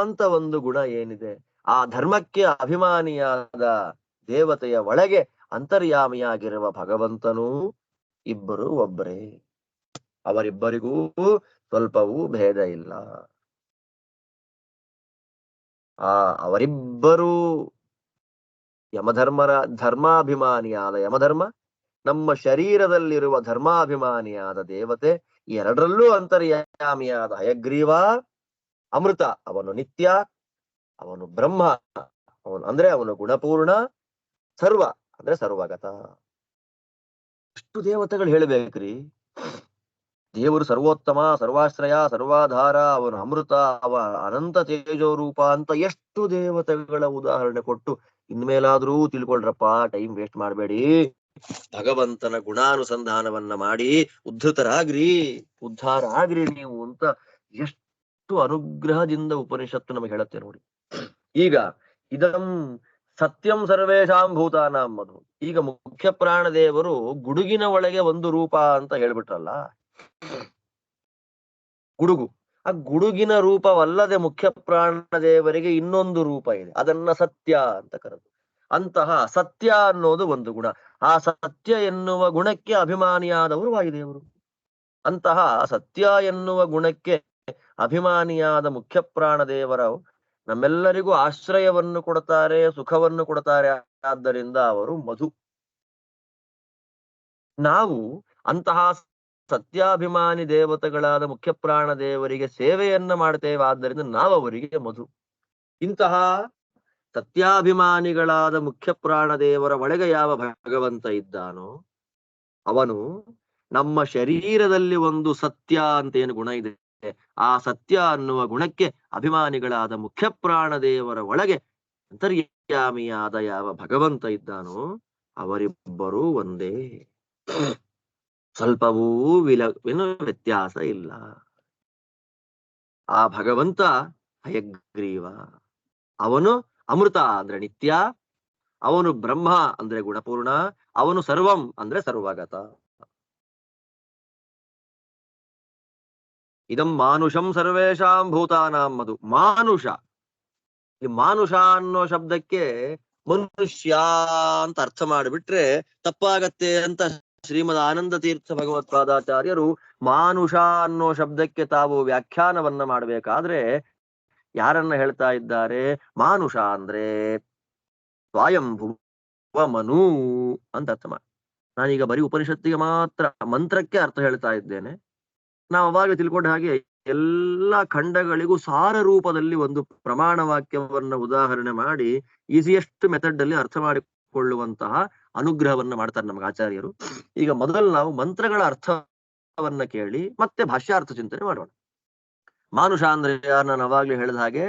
ಅಂತ ಒಂದು ಗುಣ ಏನಿದೆ, ಆ ಧರ್ಮಕ್ಕೆ ಅಭಿಮಾನಿಯಾದ ದೇವತೆಯ ಒಳಗೆ ಅಂತರ್ಯಾಮಿಯಾಗಿರುವ ಭಗವಂತನು ಇಬ್ಬರು ಒಬ್ಬರೇ. ಅವರಿಬ್ಬರಿಗೂ ಸ್ವಲ್ಪವೂ ಭೇದ ಇಲ್ಲ. ಅವರಿಬ್ಬರೂ ಧರ್ಮಾಭಿಮಾನಿಯಾದ ಯಮಧರ್ಮ, ನಮ್ಮ ಶರೀರದಲ್ಲಿರುವ ಧರ್ಮಾಭಿಮಾನಿಯಾದ ದೇವತೆ, ಎರಡರಲ್ಲೂ ಅಂತರ್ಯಾಮಿಯಾದ ಹಯಗ್ರೀವ. ಅಮೃತ, ಅವನು ನಿತ್ಯ, ಅವನು ಬ್ರಹ್ಮ, ಅವನು ಗುಣಪೂರ್ಣ, ಸರ್ವ ಅಂದ್ರೆ ಸರ್ವಗತ. ಇಷ್ಟು ದೇವತೆಗಳು ಹೇಳ್ಬೇಕ್ರಿ. ದೇವರು ಸರ್ವೋತ್ತಮ, ಸರ್ವಾಶ್ರಯ, ಸರ್ವಾಧಾರ, ಅವನು ಅಮೃತ, ಅವ ಅನಂತ ತೇಜೋ ರೂಪ ಅಂತ ಎಷ್ಟು ದೇವತೆಗಳ ಉದಾಹರಣೆ ಕೊಟ್ಟು ಇನ್ಮೇಲಾದ್ರೂ ತಿಳ್ಕೊಳ್ರಪ್ಪ, ಟೈಮ್ ವೇಸ್ಟ್ ಮಾಡಬೇಡಿ. ಭಗವಂತನ ಗುಣಾನುಸಂಧಾನವನ್ನ ಮಾಡಿ ಉದ್ಧಾರ ಆಗ್ರಿ ನೀವು ಅಂತ ಎಷ್ಟು ಅನುಗ್ರಹದಿಂದ ಉಪನಿಷತ್ತು ನಮಗೆ ಹೇಳುತ್ತೆ ನೋಡಿ. ಈಗ ಇದಂ ಸತ್ಯಂ ಸರ್ವೇಶಾಂ ಭೂತಾನಾಂ ಮಧು. ಈಗ ಮುಖ್ಯ ಪ್ರಾಣದೇವರು ಗುಡುಗಿನ ಒಳಗೆ ಒಂದು ರೂಪ ಅಂತ ಹೇಳ್ಬಿಟ್ರಲ್ಲ, ಗುಡುಗು. ಆ ಗುಡುಗಿನ ರೂಪವಲ್ಲದೆ ಮುಖ್ಯ ಪ್ರಾಣದೇವರಿಗೆ ಇನ್ನೊಂದು ರೂಪ ಇದೆ, ಅದನ್ನ ಸತ್ಯ ಅಂತ ಕರೆದು. ಅಂತಹ ಸತ್ಯ ಅನ್ನೋದು ಒಂದು ಗುಣ. ಆ ಸತ್ಯ ಎನ್ನುವ ಗುಣಕ್ಕೆ ಅಭಿಮಾನಿಯಾದವರು ವಾಯುದೇವರು. ಅಂತಹ ಸತ್ಯ ಎನ್ನುವ ಗುಣಕ್ಕೆ ಅಭಿಮಾನಿಯಾದ ಮುಖ್ಯ ಪ್ರಾಣದೇವರ ನಮ್ಮೆಲ್ಲರಿಗೂ ಆಶ್ರಯವನ್ನು ಕೊಡ್ತಾರೆ, ಸುಖವನ್ನು ಕೊಡ್ತಾರೆ. ಆದ್ದರಿಂದ ಅವರು ಮಧು. ನಾವು ಅಂತಹ ಸತ್ಯಾಭಿಮಾನಿ ದೇವತೆಗಳಾದ ಮುಖ್ಯ ಪ್ರಾಣ ದೇವರಿಗೆ ಸೇವೆಯನ್ನ ಮಾಡ್ತೇವೆ, ಆದ್ದರಿಂದ ನಾವು ಅವರಿಗೆ ಮಧು. ಇಂತಹ ಸತ್ಯಾಭಿಮಾನಿಗಳಾದ ಮುಖ್ಯ ಪ್ರಾಣ ದೇವರ ಒಳಗೆ ಯಾವ ಭಗವಂತ ಇದ್ದಾನೋ ಅವನು ನಮ್ಮ ಶರೀರದಲ್ಲಿ ಒಂದು ಸತ್ಯ ಅಂತ ಏನು ಗುಣ ಇದೆ, ಆ ಸತ್ಯ ಅನ್ನುವ ಗುಣಕ್ಕೆ ಅಭಿಮಾನಿಗಳಾದ ಮುಖ್ಯ ಪ್ರಾಣ ದೇವರ ಒಳಗೆ ಅಂತರ್ಯಾಮಿಯಾದ ಯಾವ ಭಗವಂತ ಇದ್ದಾನೋ ಅವರಿಬ್ಬರೂ ಒಂದೇ, ಸ್ವಲ್ಪವೂ ವ್ಯತ್ಯಾಸ ಇಲ್ಲ. ಆ ಭಗವಂತ ಹಯಗ್ರೀವ, ಅವನು ಅಮೃತ ಅಂದ್ರೆ ನಿತ್ಯ, ಅವನು ಬ್ರಹ್ಮ ಅಂದ್ರೆ ಗುಣಪೂರ್ಣ, ಅವನು ಸರ್ವಂ ಅಂದ್ರೆ ಸರ್ವಗತ. ಇದಂ ಮಾನುಷಂ ಸರ್ವೇಶಾಂ ಭೂತಾನಾಂ ಮಧು. ಮಾನುಷ, ಈ ಮಾನುಷ ಅನ್ನೋ ಶಬ್ದಕ್ಕೆ ಮನುಷ್ಯ ಅಂತ ಅರ್ಥ ಮಾಡಿಬಿಟ್ರೆ ತಪ್ಪಾಗತ್ತೆ ಅಂತ ಶ್ರೀಮದ್ ಆನಂದ ತೀರ್ಥ ಭಗವತ್ಪಾದಾಚಾರ್ಯರು ಮಾನುಷ ಅನ್ನೋ ಶಬ್ದಕ್ಕೆ ತಾವು ವ್ಯಾಖ್ಯಾನವನ್ನ ಮಾಡಬೇಕಾದ್ರೆ ಯಾರನ್ನ ಹೇಳ್ತಾ ಇದ್ದಾರೆ? ಮಾನುಷ ಅಂದ್ರೆ ಸ್ವಯಂಭುವ ಮನು ಅಂತ ಅರ್ಥ ಮಾಡಿ. ನಾನೀಗ ಬರೀ ಉಪನಿಷತ್ತಿಗೆ ಮಾತ್ರ ಮಂತ್ರಕ್ಕೆ ಅರ್ಥ ಹೇಳ್ತಾ ಇದ್ದೇನೆ. ನಾವು ಅವಾಗ ತಿಳ್ಕೊಂಡ ಹಾಗೆ ಎಲ್ಲಾ ಖಂಡಗಳಿಗೂ ಸಾರ ರೂಪದಲ್ಲಿ ಒಂದು ಪ್ರಮಾಣ ವಾಕ್ಯವನ್ನ ಉದಾಹರಣೆ ಮಾಡಿ ಈಸಿಯೆಸ್ಟ್ ಮೆಥಡ್ ಅಲ್ಲಿ ಅರ್ಥ ಮಾಡಿಕೊಳ್ಳುವಂತಹ ಅನುಗ್ರಹವನ್ನ ಮಾಡ್ತಾರೆ ನಮ್ಗೆ ಆಚಾರ್ಯರು. ಈಗ ಮೊದಲು ನಾವು ಮಂತ್ರಗಳ ಅರ್ಥವನ್ನ ಕೇಳಿ ಮತ್ತೆ ಭಾಷ್ಯಾರ್ಥ ಚಿಂತನೆ ಮಾಡೋಣ. ಮಾನುಷ ಅಂದ್ರೆ ಯಾರು? ನಾನು ಅವಾಗ್ಲೇ ಹೇಳಿದ ಹಾಗೆ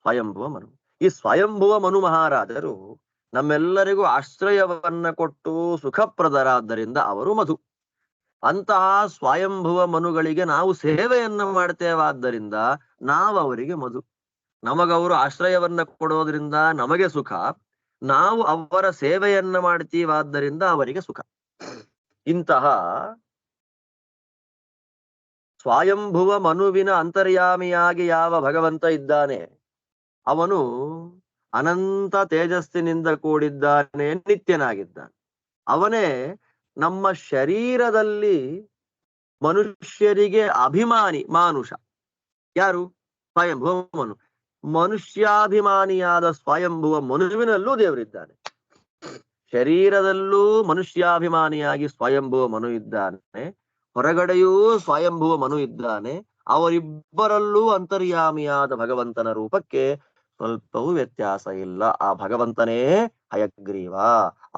ಸ್ವಯಂಭುವ ಮನು. ಈ ಸ್ವಯಂಭುವ ಮನು ಮಹಾರಾಜರು ನಮ್ಮೆಲ್ಲರಿಗೂ ಆಶ್ರಯವನ್ನ ಕೊಟ್ಟು ಸುಖಪ್ರದರಾದ್ದರಿಂದ ಅವರು ಮಧು. ಅಂತಹ ಸ್ವಯಂಭುವ ಮನುಗಳಿಗೆ ನಾವು ಸೇವೆಯನ್ನ ಮಾಡ್ತೇವಾದ್ದರಿಂದ ನಾವು ಅವರಿಗೆ ಮಧು. ನಮಗವರು ಆಶ್ರಯವನ್ನ ಕೊಡೋದ್ರಿಂದ ನಮಗೆ ಸುಖ, ನಾವು ಅವರ ಸೇವೆಯನ್ನ ಮಾಡ್ತೀವಾದ್ದರಿಂದ ಅವರಿಗೆ ಸುಖ. ಇಂತಹ ಸ್ವಯಂಭುವ ಮನುವಿನ ಅಂತರ್ಯಾಮಿಯಾಗಿ ಯಾವ ಭಗವಂತ ಇದ್ದಾನೆ ಅವನು ಅನಂತ ತೇಜಸ್ಸಿನಿಂದ ಕೂಡಿದ್ದಾನೆ, ನಿತ್ಯನಾಗಿದ್ದಾನೆ. ಅವನೇ ನಮ್ಮ ಶರೀರದಲ್ಲಿ ಮನುಷ್ಯರಿಗೆ ಅಭಿಮಾನಿ ಮಾನುಷ. ಯಾರು? ಸ್ವಯಂಭುವ ಮನು. ಮನುಷ್ಯಾಭಿಮಾನಿಯಾದ ಸ್ವಯಂಭುವ ಮನುವಿನಲ್ಲೂ ದೇವರಿದ್ದಾನೆ. ಶರೀರದಲ್ಲೂ ಮನುಷ್ಯಾಭಿಮಾನಿಯಾಗಿ ಸ್ವಯಂಭುವ ಮನು ಇದ್ದಾನೆ, ಹೊರಗಡೆಯೂ ಸ್ವಯಂಭುವ ಮನು ಇದ್ದಾನೆ. ಅವರಿಬ್ಬರಲ್ಲೂ ಅಂತರ್ಯಾಮಿಯಾದ ಭಗವಂತನ ರೂಪಕ್ಕೆ ಸ್ವಲ್ಪವೂ ವ್ಯತ್ಯಾಸ ಇಲ್ಲ. ಆ ಭಗವಂತನೇ ಹಯಗ್ರೀವ.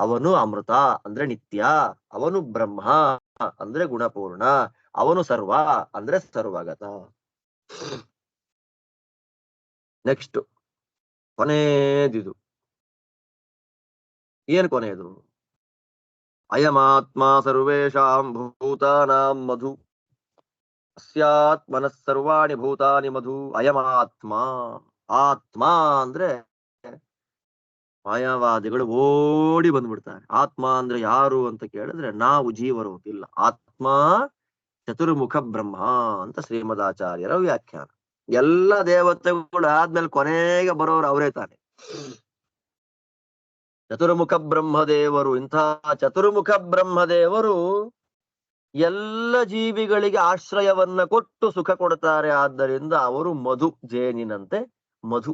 ಅವನು ಅಮೃತ ಅಂದ್ರೆ ನಿತ್ಯ, ಅವನು ಬ್ರಹ್ಮ ಅಂದ್ರೆ ಗುಣಪೂರ್ಣ, ಅವನು ಸರ್ವ ಅಂದ್ರೆ ಸರ್ವಗತ. ನೆಕ್ಸ್ಟ್ ಕೊನೆಯದಿದು. ಏನ್ ಕೊನೆಯದು? ಅಯಮಾತ್ಮ ಸರ್ವೇಷಾಂ ಭೂತಾನಾಂ ಮಧು ಅಸ್ಯಾತ್ಮನಃ ಸರ್ವಾಣಿ ಭೂತಾನಿ ಮಧು. ಅಯಮಾತ್ಮ. ಆತ್ಮ ಅಂದ್ರೆ ಮಾಯಾವಾದಿಗಳು ಓಡಿ ಬಂದ್ಬಿಡ್ತಾರೆ. ಆತ್ಮ ಅಂದ್ರೆ ಯಾರು ಅಂತ ಕೇಳಿದ್ರೆ ನಾವು ಜೀವರು ಇಲ್ಲ. ಆತ್ಮ ಚತುರ್ಮುಖ ಬ್ರಹ್ಮ ಅಂತ ಶ್ರೀಮದಾಚಾರ್ಯರ ವ್ಯಾಖ್ಯಾನ. ಎಲ್ಲ ದೇವತೆಗಳು ಆದ್ಮೇಲೆ ಕೊನೆಗೆ ಬರೋರು ಅವರೇ ತಾನೆ, ಚತುರ್ಮುಖ ಬ್ರಹ್ಮದೇವರು. ಇಂತಹ ಚತುರ್ಮುಖ ಬ್ರಹ್ಮದೇವರು ಎಲ್ಲ ಜೀವಿಗಳಿಗೆ ಆಶ್ರಯವನ್ನ ಕೊಟ್ಟು ಸುಖ ಕೊಡ್ತಾರೆ. ಆದ್ದರಿಂದ ಅವರು ಮಧು, ಜೇನಿನಂತೆ ಮಧು.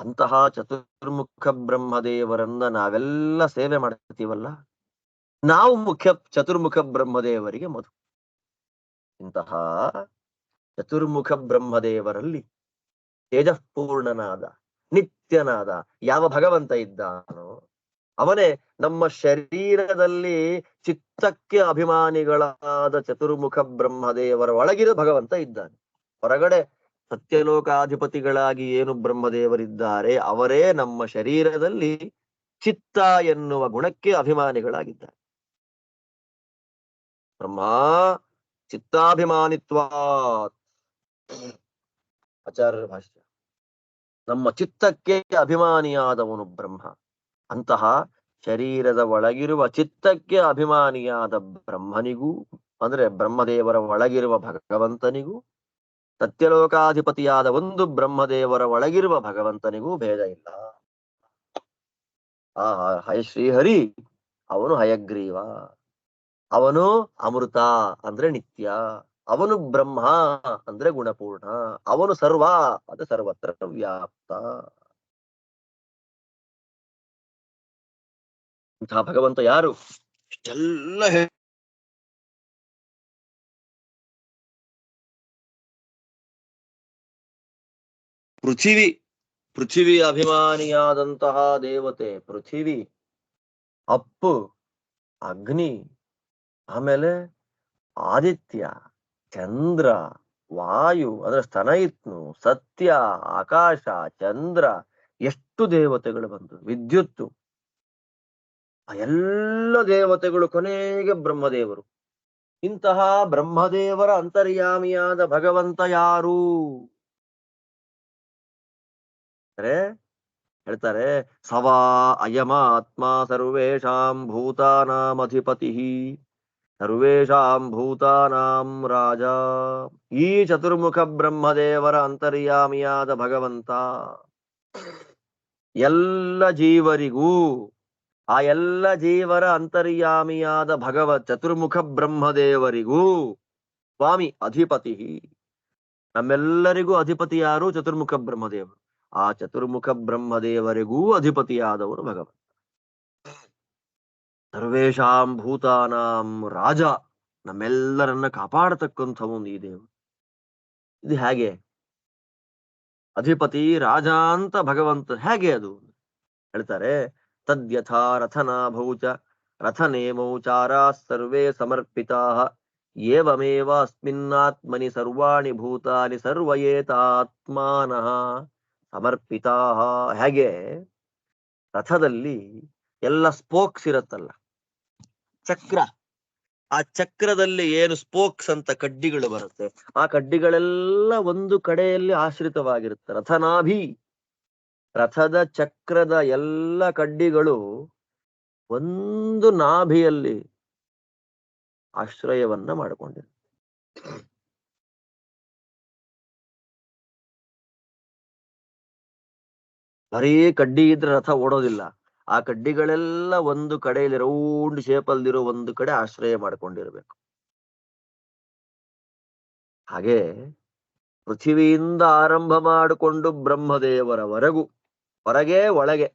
ಅಂತಹ ಚತುರ್ಮುಖ ಬ್ರಹ್ಮದೇವರನ್ನ ನಾವೆಲ್ಲ ಸೇವೆ ಮಾಡ್ತೀವಲ್ಲ, ನಾವು ಮುಖ್ಯ ಚತುರ್ಮುಖ ಬ್ರಹ್ಮದೇವರಿಗೆ ಮಧು. ಇಂತಹ ಚತುರ್ಮುಖ ಬ್ರಹ್ಮದೇವರಲ್ಲಿ ತೇಜಃಪೂರ್ಣನಾದ ನಿತ್ಯನಾದ ಯಾವ ಭಗವಂತ ಇದ್ದಾನೋ ಅವನೇ ನಮ್ಮ ಶರೀರದಲ್ಲಿ ಚಿತ್ತಕ್ಕೆ ಅಭಿಮಾನಿಗಳಾದ ಚತುರ್ಮುಖ ಬ್ರಹ್ಮದೇವರ ಒಳಗಿರೋ ಭಗವಂತ ಇದ್ದಾನೆ. ಹೊರಗಡೆ ಸತ್ಯಲೋಕಾಧಿಪತಿಗಳಾಗಿ ಏನು ಬ್ರಹ್ಮದೇವರಿದ್ದಾರೆ ಅವರೇ ನಮ್ಮ ಶರೀರದಲ್ಲಿ ಚಿತ್ತ ಎನ್ನುವ ಗುಣಕ್ಕೆ ಅಭಿಮಾನಿಗಳಾಗಿದ್ದಾರೆ. ಬ್ರಹ್ಮ ಚಿತ್ತಾಭಿಮಾನಿತ್ವಾತ್. ಆಚಾರ್ಯರ ಭಾಷ್ಯ. ನಮ್ಮ ಚಿತ್ತಕ್ಕೆ ಅಭಿಮಾನಿಯಾದವನು ಬ್ರಹ್ಮ. ಅಂತಹ ಶರೀರದ ಒಳಗಿರುವ ಚಿತ್ತಕ್ಕೆ ಅಭಿಮಾನಿಯಾದ ಬ್ರಹ್ಮನಿಗೂ, ಅಂದ್ರೆ ಬ್ರಹ್ಮದೇವರ ಒಳಗಿರುವ ಭಗವಂತನಿಗೂ, ಸತ್ಯಲೋಕಾಧಿಪತಿಯಾದ ಒಂದು ಬ್ರಹ್ಮದೇವರ ಒಳಗಿರುವ ಭಗವಂತನಿಗೂ ಭೇದ ಇಲ್ಲ. ಆ ಶ್ರೀಹರಿ ಅವನು ಹಯಗ್ರೀವ, ಅವನು ಅಮೃತ ಅಂದ್ರೆ ನಿತ್ಯ, ಅವನು ಬ್ರಹ್ಮ ಅಂದ್ರೆ ಗುಣಪೂರ್ಣ, ಅವನು ಸರ್ವ ಅಂದ್ರೆ ಸರ್ವತ್ರ ವ್ಯಾಪ್ತ. ಇಂತಹ ಭಗವಂತ ಯಾರು? ಇಷ್ಟೆಲ್ಲ ಪೃಥಿವಿ ಅಭಿಮಾನಿಯಾದಂತಹ ದೇವತೆ ಪೃಥಿವಿ, ಅಪ್ಪು, ಅಗ್ನಿ, ಆಮೇಲೆ ಆದಿತ್ಯ, ಚಂದ್ರ, ವಾಯು ಅಂದ್ರೆ ಸ್ತನಯಿತ್ನು, ಸತ್ಯ, ಆಕಾಶ, ಚಂದ್ರ, ಎಷ್ಟು ದೇವತೆಗಳು ಬಂತು, ವಿದ್ಯುತ್ತು, ಆ ಎಲ್ಲ ದೇವತೆಗಳು ಕೊನೆಗೆ ಬ್ರಹ್ಮದೇವರು. ಇಂತಹ ಬ್ರಹ್ಮದೇವರ ಅಂತರ್ಯಾಮಿಯಾದ ಭಗವಂತ ಯಾರು? ಹೇಳ್ತಾರೆ, ಸವಾ ಅಯಮಾತ್ಮ ಸರ್ವೇಷಾಂ ಭೂತಾನಾಮಧಿಪತಿ ಸರ್ವೇಷಾಂ ಭೂತಾನಾಂ ರಾಜ. ಈ ಚತುರ್ಮುಖ ಬ್ರಹ್ಮದೇವರ ಅಂತರ್ಯಾಮಿಯಾದ ಭಗವಂತ ಎಲ್ಲ ಜೀವರಿಗೂ, ಆ ಎಲ್ಲ ಜೀವರ ಅಂತರ್ಯಾಮಿಯಾದ ಚತುರ್ಮುಖ ಬ್ರಹ್ಮದೇವರಿಗೂ ಸ್ವಾಮಿ ಅಧಿಪತಿ. ನಮ್ಮೆಲ್ಲರಿಗೂ ಅಧಿಪತಿ ಯಾರು? ಚತುರ್ಮುಖ ಬ್ರಹ್ಮದೇವರು. ಆ ಚತುರ್ಮುಖ ಬ್ರಹ್ಮದೇವರಿಗೂ ಅಧಿಪತಿಯಾದವರು ಭಗವಂತ. ಸರ್ವೇಷಾಂ ಭೂತಾನಾಂ ರಾಜ, ನಮ್ಮೆಲ್ಲರನ್ನ ಕಾಪಾಡತಕ್ಕಂಥವನು ಈ ದೇವರು. ಇದು ಹೇಗೆ ಅಧಿಪತಿ ರಾಜ ಅಂತ ಭಗವಂತ ಹೇಗೆ? ಅದು ಹೇಳ್ತಾರೆ, ತದ್ಯಥಾ ರಥನಾಭೌಚ ರಥನೇಮೌಚಾರಾ ಸರ್ವೇ ಸಮರ್ಪಿತಾ ಏವಮೇವ ಅಸ್ಮಿನ್ನಾತ್ಮನಿ ಸರ್ವಾಣಿ ಭೂತಾನಿ ಸರ್ವಯೇತಾತ್ಮಾನಃ ಸಮರ್ಪಿತಾ. ಹೇಗೆ ರಥದಲ್ಲಿ ಎಲ್ಲ ಸ್ಪೋಕ್ಸ್ ಇರತ್ತಲ್ಲ, ಚಕ್ರ, ಆ ಚಕ್ರದಲ್ಲಿ ಏನು ಸ್ಪೋಕ್ಸ್ ಅಂತ ಕಡ್ಡಿಗಳು ಬರುತ್ತೆ, ಆ ಕಡ್ಡಿಗಳೆಲ್ಲ ಒಂದು ಕಡೆಯಲ್ಲಿ ಆಶ್ರಿತವಾಗಿರುತ್ತೆ. ರಥನಾಭಿ, ರಥದ ಚಕ್ರದ ಎಲ್ಲ ಕಡ್ಡಿಗಳು ಒಂದು ನಾಭಿಯಲ್ಲಿ ಆಶ್ರಯವನ್ನ ಮಾಡಿಕೊಂಡಿರುತ್ತೆ. ಬರೀ ಕಡ್ಡಿ ಇದ್ರೆ ರಥ ಓಡೋದಿಲ್ಲ. ಆ ಕಡ್ಡಿಗಳೆಲ್ಲ ಒಂದು ಕಡೆಯಲ್ಲಿ ರೌಂಡ್ ಶೇಪ್ ಅಲ್ಲಿರೋ ಒಂದು ಕಡೆ ಆಶ್ರಯ ಮಾಡ್ಕೊಂಡಿರ್ಬೇಕು. ಹಾಗೆ ಪೃಥ್ವಿಯಿಂದ ಆರಂಭ ಮಾಡಿಕೊಂಡು ಬ್ರಹ್ಮದೇವರವರೆಗೂ, ಹೊರಗೆ ಒಳಗೆ,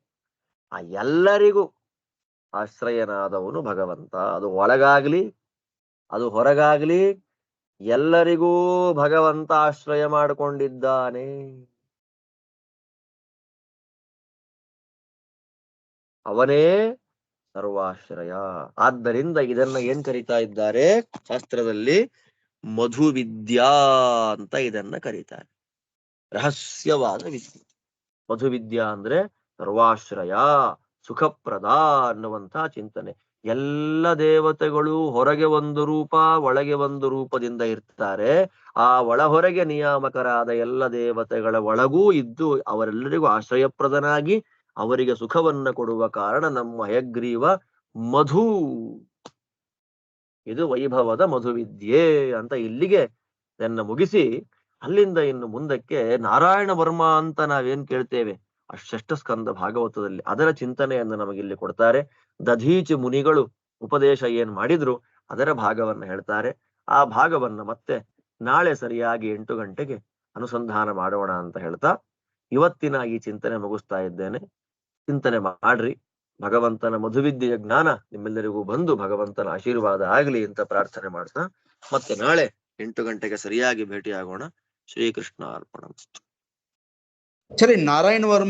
ಆ ಎಲ್ಲರಿಗೂ ಆಶ್ರಯನಾದವನು ಭಗವಂತ. ಅದು ಒಳಗಾಗ್ಲಿ ಅದು ಹೊರಗಾಗ್ಲಿ ಎಲ್ಲರಿಗೂ ಭಗವಂತ ಆಶ್ರಯ ಮಾಡಿಕೊಂಡಿದ್ದಾನೆ. ಅವನೇ ಸರ್ವಾಶ್ರಯ. ಆದ್ದರಿಂದ ಇದನ್ನ ಏನ್ ಕರೀತಾ ಇದ್ದಾರೆ ಶಾಸ್ತ್ರದಲ್ಲಿ? ಮಧುವಿದ್ಯಾ ಅಂತ ಇದನ್ನ ಕರೀತಾರೆ. ರಹಸ್ಯವಾದ ವಿದ್ಯೆ. ಮಧುವಿದ್ಯಾ ಅಂದ್ರೆ ಸರ್ವಾಶ್ರಯ, ಸುಖಪ್ರದ ಅನ್ನುವಂತಹ ಚಿಂತನೆ. ಎಲ್ಲ ದೇವತೆಗಳು ಹೊರಗೆ ಒಂದು ರೂಪ, ಒಳಗೆ ಒಂದು ರೂಪದಿಂದ ಇರ್ತಾರೆ. ಆ ಹೊರಗೆ ನಿಯಾಮಕರಾದ ಎಲ್ಲ ದೇವತೆಗಳ ಒಳಗೂ ಇದ್ದು ಅವರೆಲ್ಲರಿಗೂ ಆಶ್ರಯಪ್ರದನಾಗಿ ಅವರಿಗೆ ಸುಖವನ್ನ ಕೊಡುವ ಕಾರಣ ನಮ್ಮ ಹಯಗ್ರೀವ ಮಧು. ಇದು ವೈಭವದ ಮಧುವಿದ್ಯೆ ಅಂತ ಇಲ್ಲಿಗೆ ಇದನ್ನ ಮುಗಿಸಿ, ಅಲ್ಲಿಂದ ಇನ್ನು ಮುಂದಕ್ಕೆ ನಾರಾಯಣ ವರ್ಮ ಅಂತ ನಾವೇನ್ ಕೇಳ್ತೇವೆ ಷಷ್ಠ ಸ್ಕಂದ ಭಾಗವತದಲ್ಲಿ, ಅದರ ಚಿಂತನೆಯನ್ನು ನಮಗಿಲ್ಲಿ ಕೊಡ್ತಾರೆ. ದಧೀಚಿ ಮುನಿಗಳು ಉಪದೇಶ ಏನ್ ಮಾಡಿದ್ರು ಅದರ ಭಾಗವನ್ನ ಹೇಳ್ತಾರೆ. ಆ ಭಾಗವನ್ನ ಮತ್ತೆ ನಾಳೆ ಸರಿಯಾಗಿ 8 ಗಂಟೆಗೆ ಅನುಸಂಧಾನ ಮಾಡೋಣ ಅಂತ ಹೇಳ್ತಾ ಇವತ್ತಿನ ಈ ಚಿಂತನೆ ಮುಗಿಸ್ತಾ ಇದ್ದೇನೆ. ಚಿಂತನೆ ಮಾಡ್ರಿ. ಭಗವಂತನ ಮಧುವಿದ್ಯೆಯ ಜ್ಞಾನ ನಿಮ್ಮೆಲ್ಲರಿಗೂ ಬಂದು ಭಗವಂತನ ಆಶೀರ್ವಾದ ಆಗ್ಲಿ ಅಂತ ಪ್ರಾರ್ಥನೆ ಮಾಡ್ತಾ ಮತ್ತೆ ನಾಳೆ 8 ಗಂಟೆಗೆ ಸರಿಯಾಗಿ ಭೇಟಿಯಾಗೋಣ. ಶ್ರೀಕೃಷ್ಣ ಅರ್ಪಣ. ಸರಿ, ನಾರಾಯಣ ವರ್ಮ